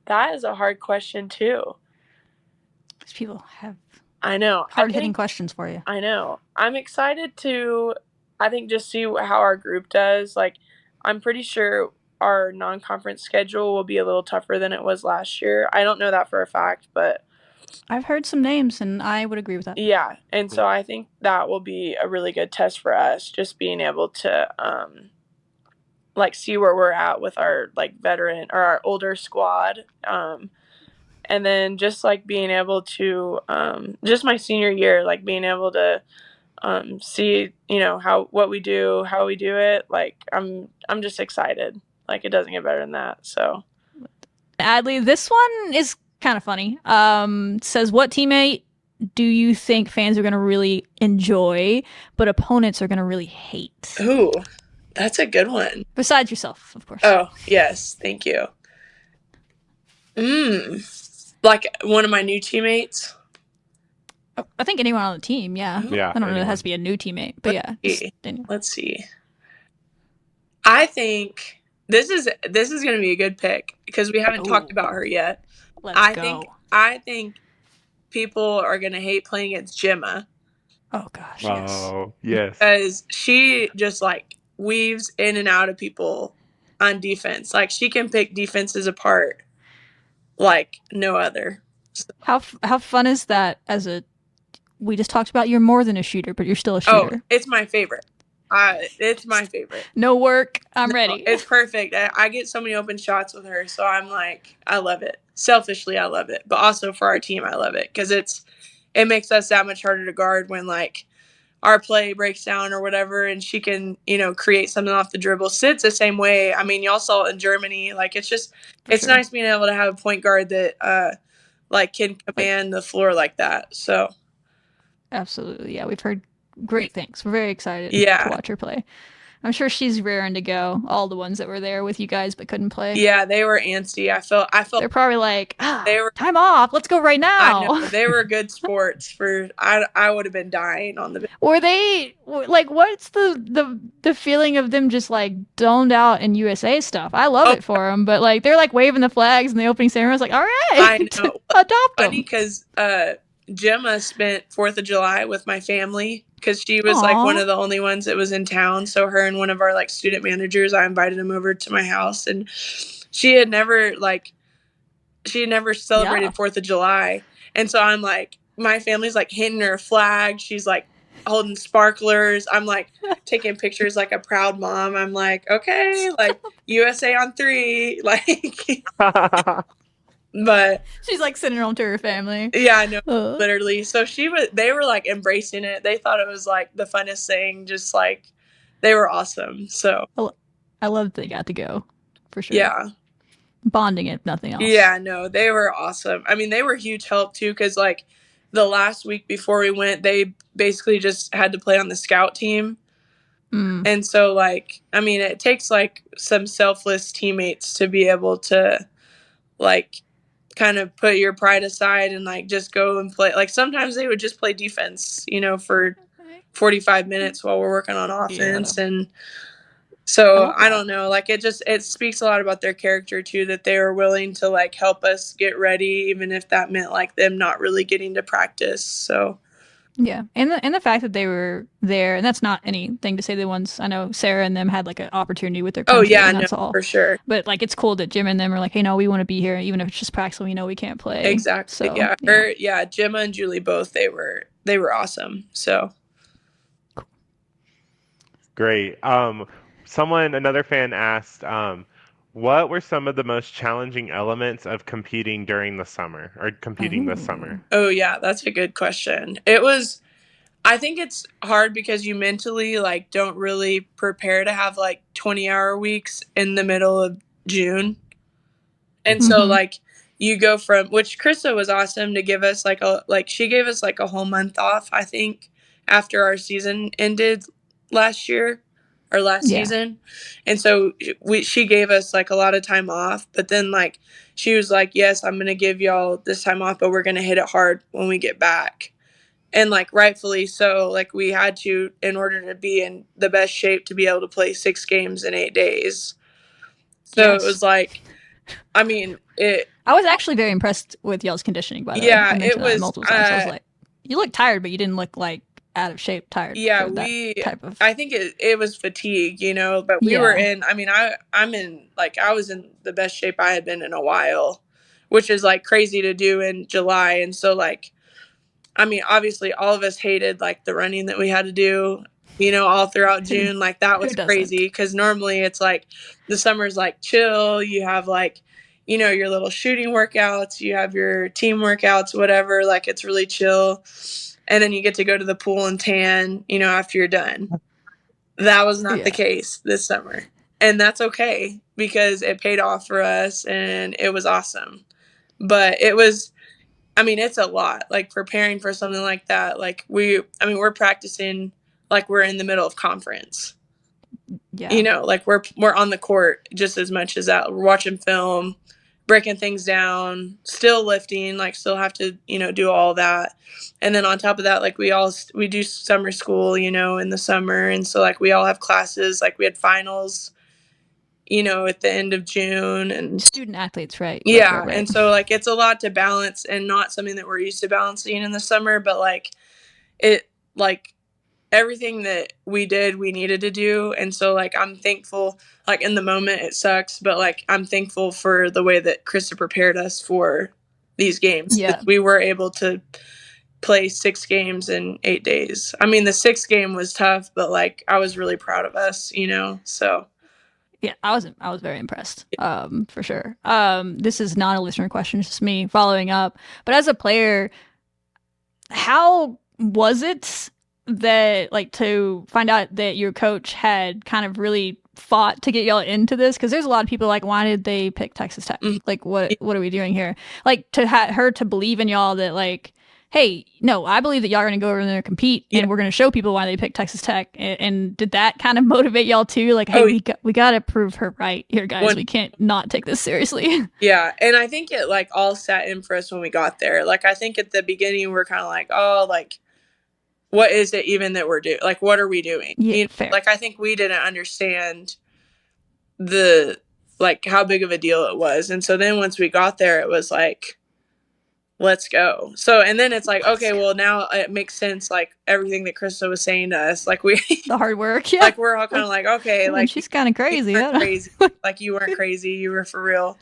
that is a hard question too. These people have I know. hard-hitting questions for you. I know. I'm excited to, I think, just see how our group does. Like, I'm pretty sure our non-conference schedule will be a little tougher than it was last year. I don't know that for a fact, but I've heard some names, and I would agree with that. yeah. And so I think that will be a really good test for us, just being able to, like, see where we're at with our, like, veteran or our older squad. And then just, like, being able to, just my senior year, like, being able to, see, you know, how we do it. Like, I'm just excited. Like, it doesn't get better than that. So Adlee, this one is kind of funny. Says, what teammate do you think fans are going to really enjoy, but opponents are going to really hate? ooh, that's a good one. Besides yourself, of course. Oh, yes, thank you. Like one of my new teammates. I think anyone on the team, yeah. Yeah, I don't know if it anyone. has to be a new teammate, but yeah. Let's see. I think this is going to be a good pick because we haven't talked about her yet. Let's go. I think people are going to hate playing against Gemma. Oh gosh, yes. Oh, yes. Because she just, like, weaves in and out of people on defense. Like, she can pick defenses apart like no other. So. How fun is that? We just talked about you're more than a shooter, but you're still a shooter. Oh, it's my favorite. It's my favorite. No work. I'm ready. It's perfect. I get so many open shots with her, so I'm like, I love it. Selfishly, I love it, but also for our team, I love it because it makes us that much harder to guard when, like, our play breaks down or whatever, and she can, you know, create something off the dribble. Sid's the same way. I mean, y'all saw it in Germany. Like, it's nice being able to have a point guard that, like, can command the floor like that. So, absolutely, yeah. We've heard great things. We're very excited to watch her play. I'm sure she's raring to go. All the ones that were there with you guys but couldn't play. Yeah, they were antsy. I felt they're probably like, they were time off. Let's go right now. I know they were good sports. I would have been dying on the. Were they like? What's the feeling of them just like domed out in USA stuff? I love it for them, but like they're like waving the flags in the opening ceremony. I was like, all right, I know. Adopt them. Funny because Gemma spent 4th of July with my family because she was like one of the only ones that was in town. So her and one of our, like, student managers, I invited them over to my house, and she had never celebrated 4th of July. And so I'm like, my family's like handing her a flag. She's like holding sparklers. I'm like taking pictures like a proud mom. I'm like, okay, like USA on 3, like. But she's like sending home to her family. Yeah, I know, literally. So they were like embracing it. They thought it was like the funnest thing. Just like they were awesome. So I love that they got to go for sure. Yeah, bonding if nothing else. Yeah, no, they were awesome. I mean, they were huge help too because like the last week before we went, they basically just had to play on the scout team. And so, like, I mean, it takes like some selfless teammates to be able to like kind of put your pride aside and like just go and play. Like sometimes they would just play defense, you know, for 45 minutes while we're working on offense. And so I don't know, like it speaks a lot about their character too, that they were willing to like help us get ready, even if that meant like them not really getting to practice. So yeah, and the fact that they were there, and that's not anything to say the ones I know Sarah and them had like an opportunity with their country. Oh yeah, and that's all for sure. But like it's cool that Jim and them are like, hey, no, we want to be here, even if it's just practice. We know we can't play. Exactly. So, yeah. Gemma and Julie both. They were awesome. So great. Another fan asked, what were some of the most challenging elements of competing during the summer or competing this summer? Oh, yeah, that's a good question. I think it's hard because you mentally like don't really prepare to have like 20-hour weeks in the middle of June. And so like you go from, which Krista was awesome to give us she gave us like a whole month off, I think, after our season ended last season. And so she gave us like a lot of time off, but then like she was like, yes, I'm going to give y'all this time off, but we're going to hit it hard when we get back. And like rightfully so, like we had to, in order to be in the best shape to be able to play 6 games in 8 days. So It was like, I mean, I was actually very impressed with y'all's conditioning, by the way. I mentioned that multiple times. I was like, you look tired, but you didn't look like out of shape tired. Yeah, I think it was fatigue, but we were in, I mean, I was in the best shape I had been in a while, which is like crazy to do in July. And so like, I mean, obviously all of us hated like the running that we had to do, all throughout June. Like that was crazy because normally it's like the summer's like chill. You have like, your little shooting workouts, you have your team workouts, whatever. Like it's really chill. And then you get to go to the pool and tan, after you're done. That was not the case this summer. And that's okay because it paid off for us and it was awesome. But it was, I mean, it's a lot, like preparing for something like that. Like we're practicing like we're in the middle of conference. Yeah. Like we're on the court just as much as that. We're watching film, breaking things down, still lifting, like still have to, do all that. And then on top of that, like we do summer school, in the summer. And so like we all have classes, like we had finals, at the end of June and student athletes, right? Yeah. Right. And so like, it's a lot to balance and not something that we're used to balancing in the summer, but like everything that we did, we needed to do. And so like, I'm thankful, like in the moment it sucks, but like, I'm thankful for the way that Krista prepared us for these games. Yeah. We were able to play 6 games in 8 days. I mean, the 6th game was tough, but like, I was really proud of us, so. Yeah, I was very impressed, for sure. This is not a listener question, it's just me following up. But as a player, how was it that, like, to find out that your coach had kind of really fought to get y'all into this? Because there's a lot of people like, why did they pick Texas Tech? Like, what are we doing here? Like, to her to believe in y'all that, like, hey, no, I believe that y'all are going to go over there and compete, and we're going to show people why they picked Texas Tech. And did that kind of motivate y'all too? Like, hey, we got to prove her right here, guys. We can't not take this seriously. Yeah, and I think it like all sat in for us when we got there. Like, I think at the beginning we're kind of like, oh, like, what is it even that we're doing? Like, what are we doing? Yeah, fair. Like, I think we didn't understand like how big of a deal it was. And so then once we got there, it was like, let's go. So, and then it's like, okay, well now it makes sense. Like everything that Krista was saying to us, like the hard work. Yeah. Like we're all kind of like, okay, like she's kind of crazy. Crazy. Like you weren't crazy. You were for real.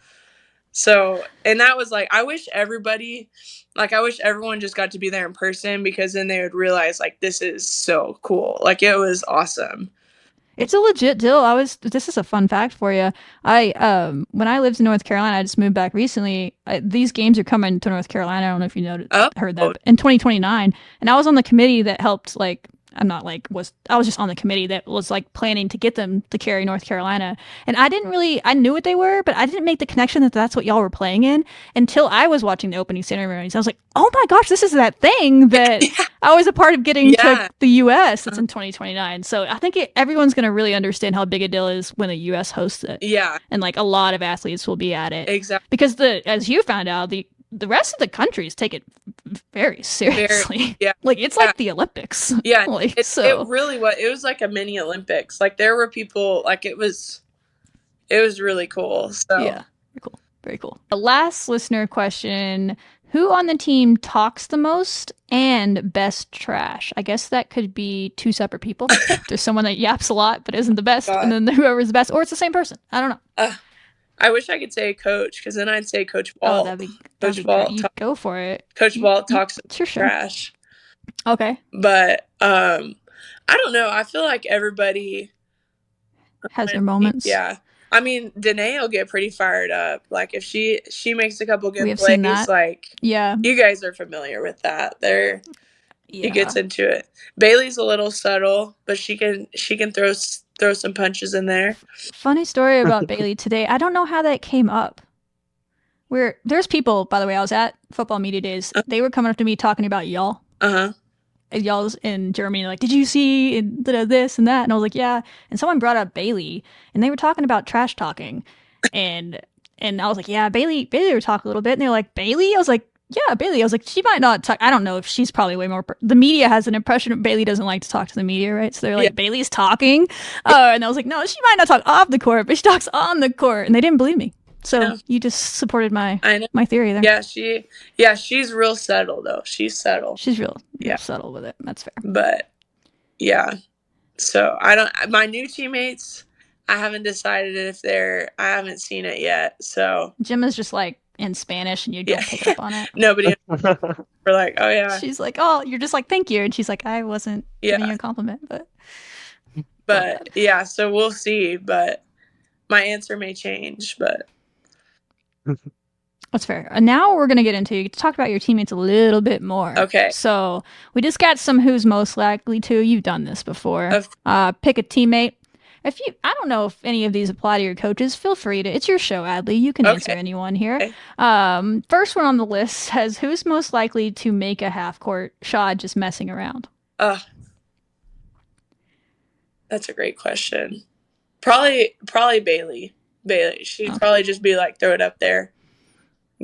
So, and that was like, I wish everyone just got to be there in person because then they would realize like, this is so cool. Like it was awesome. It's a legit deal. This is a fun fact for you. When I lived in North Carolina, I just moved back recently. These games are coming to North Carolina. I don't know if you heard that, in 2029. And I was on the committee that helped, like, I was just on the committee that was like planning to get them to carry North Carolina. And I knew what they were, but I didn't make the connection that that's what y'all were playing in until I was watching the opening ceremonies. I was like, oh my gosh, this is that thing that I was a part of getting to the U.S. That's in 2029. So I think everyone's going to really understand how big a deal it is when the U.S. hosts it. Yeah. And like a lot of athletes will be at it. Exactly. Because as you found out, the rest of the countries take it very seriously. Like it's like the Olympics. Yeah. Like, it really was. It was like a mini Olympics. Like there were people, like it was really cool. So yeah, very cool. The last listener question: who on the team talks the most and best trash? I guess that could be 2 separate people. There's someone that yaps a lot but isn't the best, and then whoever's the best, or it's the same person. I don't know. I wish I could say Coach, because then I'd say Coach Walt. Oh, that'd be great. You go for it. Coach Walt talks sure. trash. Okay. But I don't know. I feel like everybody has their moments. Yeah. I mean, Danae will get pretty fired up. Like if she makes a couple good plays, like you guys are familiar with that. He gets into it. Bailey's a little subtle, but she can throw some punches in there. Funny story about Bailey today. I don't know how that came up. There's people, by the way, I was at football media days. They were coming up to me talking about y'all. Y'all's in Germany, like, did you see this and that? And I was like, yeah. And someone brought up Bailey, and they were talking about trash talking, and I was like, yeah, Bailey would talk a little bit, and they're like, Bailey? I was like, yeah, Bailey. I was like, she might not talk. I don't know if she's probably way more. The media has an impression of Bailey doesn't like to talk to the media, right? So they're like, Bailey's talking. And I was like, no, she might not talk off the court, but she talks on the court. And they didn't believe me. So you just supported my theory there. Yeah, she's real subtle, though. She's subtle. She's real subtle with it. That's fair. But, yeah. So, my new teammates, I haven't decided if I haven't seen it yet. So Gemma's just like in Spanish and you don't pick up on it. Nobody. We're like, oh yeah. She's like, oh, you're just like, thank you. And she's like, I wasn't giving you a compliment, but yeah, so we'll see. But my answer may change, but that's fair. And now we're gonna get into talk about your teammates a little bit more. Okay. So we just got some who's most likely to. You've done this before. Pick a teammate. I don't know if any of these apply to your coaches, feel free to. It's your show, Adlee. You can answer anyone here. Okay. First one on the list says, who's most likely to make a half-court shot just messing around? That's a great question. Probably Bailey. She'd probably just be like, throw it up there,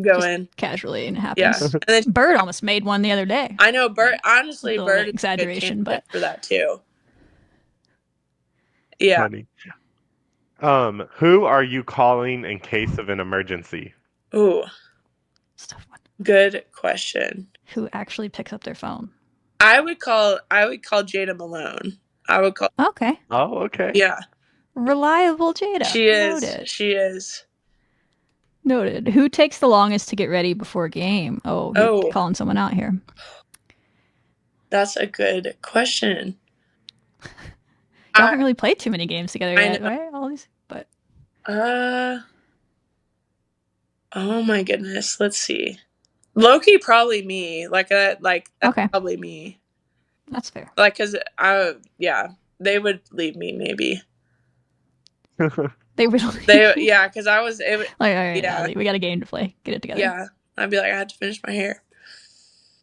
go just in casually, and it happens. Yeah. And then Bird almost made one the other day. I know Bird. Honestly, Bird is exaggeration, but for that too. Yeah. Funny. Who are you calling in case of an emergency? Ooh. That's a tough one. Good question. Who actually picks up their phone? I would call Jada Malone. I would call. Okay. Oh, okay. Yeah. Reliable Jada. She is. Noted. She is. Noted. Who takes the longest to get ready before a game? Oh, calling someone out here. That's a good question. I haven't really played too many games together yet, right? All these, but. Oh my goodness. Let's see. Low-key, probably me. That's probably me. That's fair. Like, cause they would leave me maybe. They would. Cause I was. All right, we got a game to play. Get it together. Yeah, I'd be like, I had to finish my hair.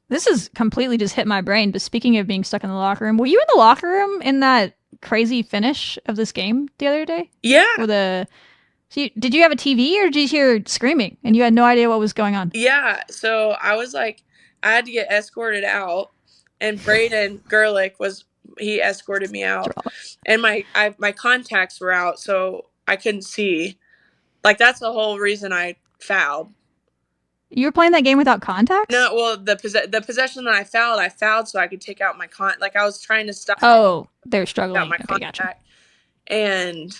This has completely just hit my brain. But speaking of being stuck in the locker room, were you in the locker room in that crazy finish of this game the other day? Yeah. Did you have a TV or did you hear screaming and you had no idea what was going on? Yeah. So I was like, I had to get escorted out, and Braden Gerlich he escorted me out, and my contacts were out, so I couldn't see. Like, that's the whole reason I fouled. You were playing that game without contacts? No, well, the possession that I fouled so I could take out my like, I was trying to stop. Oh, they're struggling. Out my contact. Gotcha. And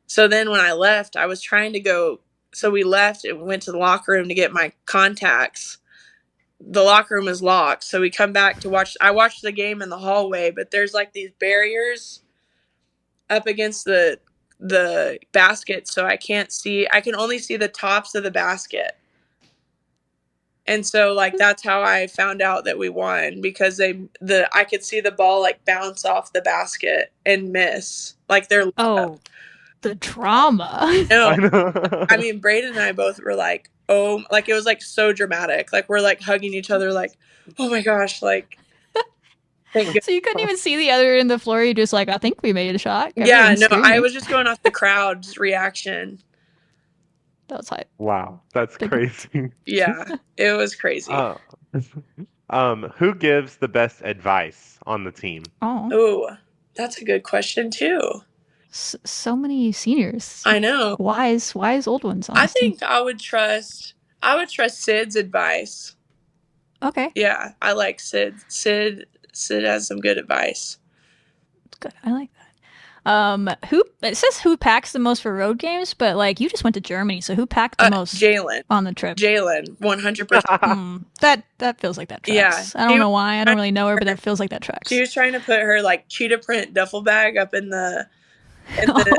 so then when I left, I was trying to go. So we left and went to the locker room to get my contacts. The locker room is locked, so we come back to watch. I watched the game in the hallway, but there's like these barriers up against the basket, so I can't see. I can only see the tops of the basket. And so, like, that's how I found out that we won, because I could see the ball like bounce off the basket and miss. Like, they're the drama. No, I mean, Braden and I both were like, oh, like, it was like so dramatic. Like, we're like hugging each other, like, oh my gosh, like. So you couldn't even see the other end of the floor. You just like, I think we made a shot. Everyone's screaming. I was just going off the crowd's reaction. That was hype. Wow, that's crazy. Yeah, it was crazy. Who gives the best advice on the team? Oh, that's a good question too. So many seniors. I know. Wise old ones. I think I would trust Sid's advice. Okay. Yeah, I like Sid. Sid has some good advice. That's good. I like that. It says who packs the most for road games, but like, you just went to Germany, so who packed the most? Jalen on the trip. Jalen, 100%. That feels like that tracks. Yeah, I don't know why. I don't really know her, but that feels like that tracks. She was trying to put her like cheetah print duffel bag up in the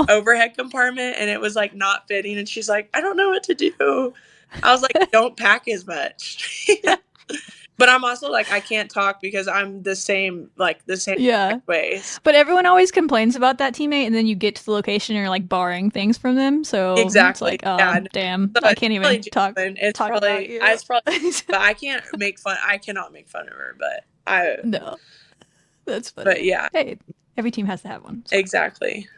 overhead compartment, and it was like not fitting, and she's like, I don't know what to do. I was like, don't pack as much. But I'm also like, I can't talk because I'm the same ways. But everyone always complains about that teammate, and then you get to the location and you're like borrowing things from them. So exactly, it's like, damn, I can't even talk. It's probably, but I can't make fun. I cannot make fun of her, but no, that's funny. But yeah, hey, every team has to have one. So. Exactly.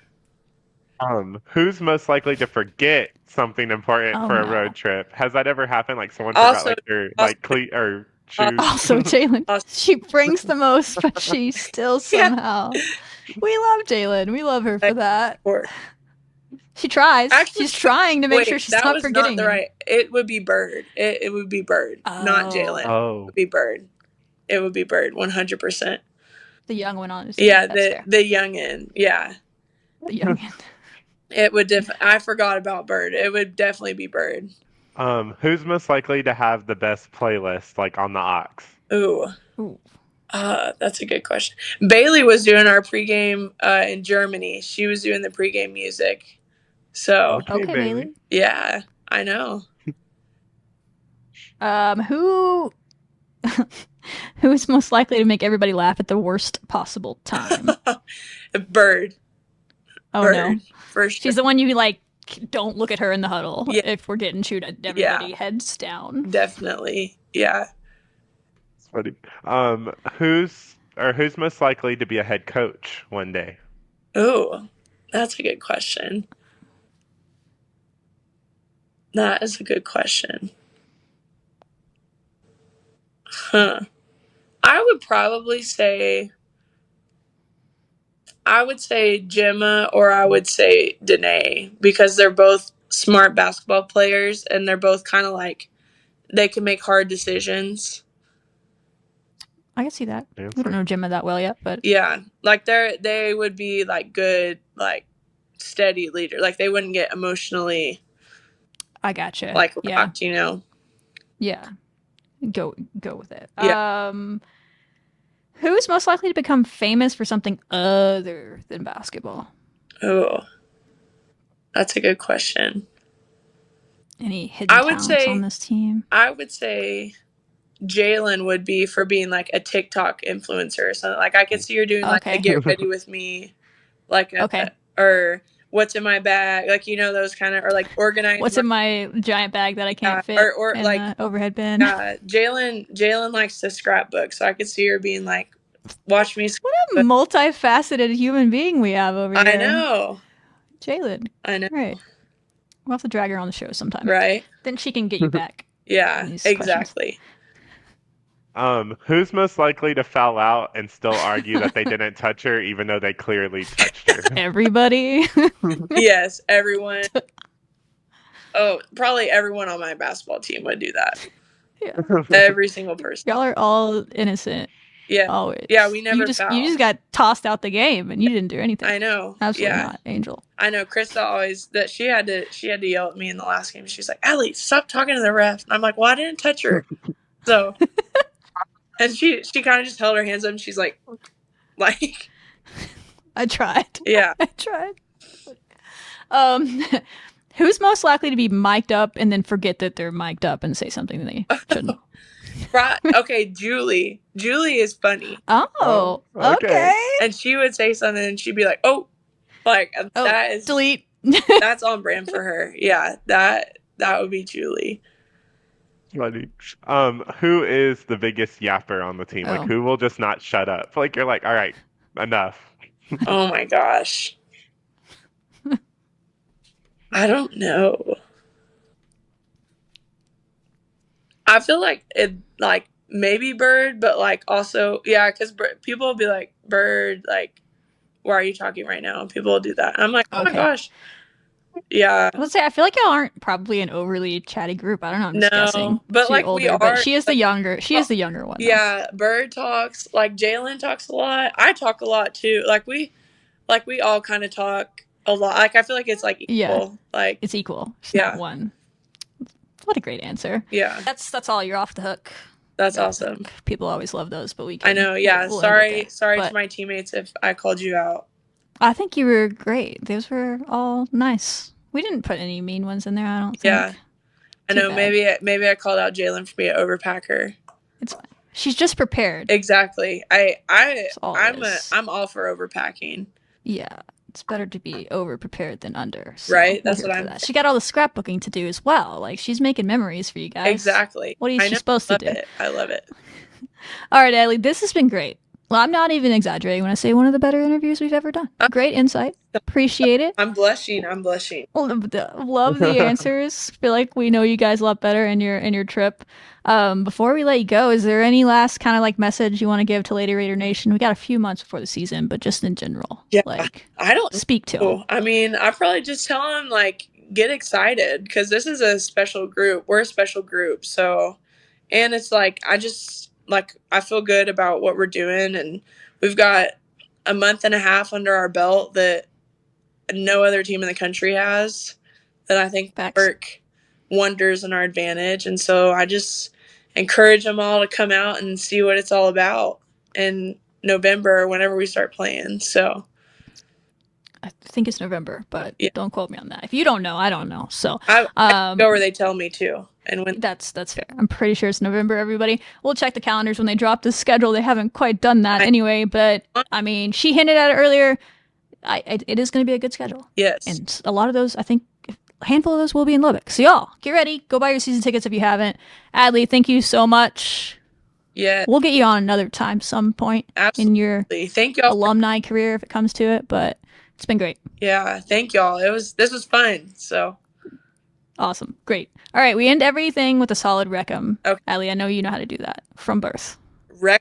Who's most likely to forget something important Oh, for a no. road trip? Has that ever happened? Like someone Also- forgot like their also- cleat or shoes? Also, Jalen, Also- she brings the most, but she still Yeah. somehow. We love Jalen. We love her for that. Or- She tries. Actually, She's trying to make wait, sure she's that not was forgetting. not the right. It would be Bird. It would be Bird, not Jalen. It Oh, would be Bird. It would be Bird, 100%. The young one on his Yeah, That's fair. the youngin. Yeah, The young one. it would. I forgot about Bird. It would definitely be Bird. who's most likely to have the best playlist like on the aux? Ooh. Ooh. That's a good question. Bailey was doing our pregame in Germany. She was doing the pregame music. So Okay, Bailey. yeah, I know. Who's most likely to make everybody laugh at the worst possible time? Bird. Oh Bird, no. for sure. She's the one you like don't look at her in the huddle Yeah. if we're getting chewed at everybody heads down. Definitely. Yeah. It's funny. Who's most likely to be a head coach one day? Ooh, that's a good question. That is a good question. Huh. I would probably say Gemma or I would say Danae because they're both smart basketball players and they're both kind of like they can make hard decisions. I can see that. Answer. We don't know Gemma that well yet, but Yeah, like they would be like good, like steady leader. Like they wouldn't get emotionally I gotcha. like yeah, rocked, you know. yeah. Go with it. Yeah. Who's most likely to become famous for something other than basketball? Oh, that's a good question. Any hidden I would talents say- on this team? I would say Jalen would be for being like a TikTok influencer or something. Like I could see her doing like Okay. a get ready with me, like Okay. or what's in my bag, like you know those kind of, or like organized. What's in my giant bag that I can't fit or in like the overhead bin? Jalen likes to scrapbook, so I could see her being like, watch me. What a multifaceted human being we have over here. I know. Jalen. I know. Right. We'll have to drag her on the show sometime. Right. Then she can get you back. Yeah. These Exactly. Who's most likely to foul out and still argue that they didn't touch her even though they clearly touched her? Everybody. Yes. Everyone. Oh, probably everyone on my basketball team would do that. Yeah. Every single person. Y'all are all innocent. Yeah. Always. Yeah, we never you just foul. got tossed out the game and you didn't do anything. I know. Absolutely Yeah. not, Angel. I know. Krista always that she had to yell at me in the last game. She's like, Adlee, stop talking to the ref. And I'm like, well, I didn't touch her. So, and she kind of just held her hands up and she's like, I tried. yeah. I tried. Who's most likely to be mic'd up and then forget that they're mic'd up and say something they shouldn't? Right. Okay, Julie. Julie is funny. Oh, okay. okay. And she would say something and she'd be like, oh, like Oh, that is delete. that's on brand for her. Yeah, that would be Julie. Funny. Who is the biggest yapper on the team? Oh. Like, who will just not shut up? Like, you're like, all right, enough. Oh my gosh. I don't know. I feel like it, like maybe Bird, but like also, yeah, because people will be like, Bird, like, why are you talking right now? And people will do that. And I'm like, oh my Okay. gosh. Yeah. I would say I feel like y'all aren't probably an overly chatty group. I don't know. I'm just No, guessing. but, Too like, we older, but are- she is the younger. She is the younger one. though. Yeah, Bird talks, like Jalen talks a lot. I talk a lot too. Like we all kind of talk a lot. Like I feel like it's like equal. Yeah. Like It's equal. It's Yeah. not one. What a great answer. yeah, That's all. You're off the hook. that's You're off awesome. the hook. People always love those, but we can. I know. Yeah, we'll end it sorry there. to But my teammates if I called you out. I think you were great. Those were all nice. We didn't put any mean ones in there. I don't think. Yeah. I Too know. bad. Maybe I called out Jalen for being an overpacker. It's fine. She's just prepared. Exactly. That's all it is. I'm all for overpacking. Yeah, it's better to be over prepared than under. Right, we're that's here what for I'm- that. She got all the scrapbooking to do as well. Like she's making memories for you guys. Exactly. What is I she know, supposed to love do? it. I love it. All right, Adlee, this has been great. Well, I'm not even exaggerating when I say one of the better interviews we've ever done. Great insight. Appreciate it. I'm blushing. I'm blushing. Love the answers. Feel like we know you guys a lot better in your trip. Before we let you go, is there any last kind of like message you want to give to Lady Raider Nation? We got a few months before the season, but just in general, like I don't speak to them. I mean, I probably just tell them like get excited because this is a special group. We're a special group, so and it's like I feel good about what we're doing, and we've got a month and a half under our belt that no other team in the country has. That I think work wonders in our advantage, and so I just encourage them all to come out and see what it's all about in November whenever we start playing. So I think it's November, but don't quote me on that. If you don't know, I don't know. So I go where they tell me to. And when that's fair. I'm pretty sure it's November, everybody. We'll check the calendars when they drop the schedule. They haven't quite done that anyway, but I mean, she hinted at it earlier. It is going to be a good schedule. Yes. And a lot of those, I think, a handful of those will be in Lubbock. So y'all, get ready. Go buy your season tickets if you haven't. Adlee, thank you so much. Yeah. We'll get you on another time, some point in your thank y'all alumni career if it comes to it, but it's been great. Yeah, thank y'all. This was fun. So awesome. Great. All right, we end everything with a solid recum. Okay. Adlee, I know you know how to do that from birth. All right.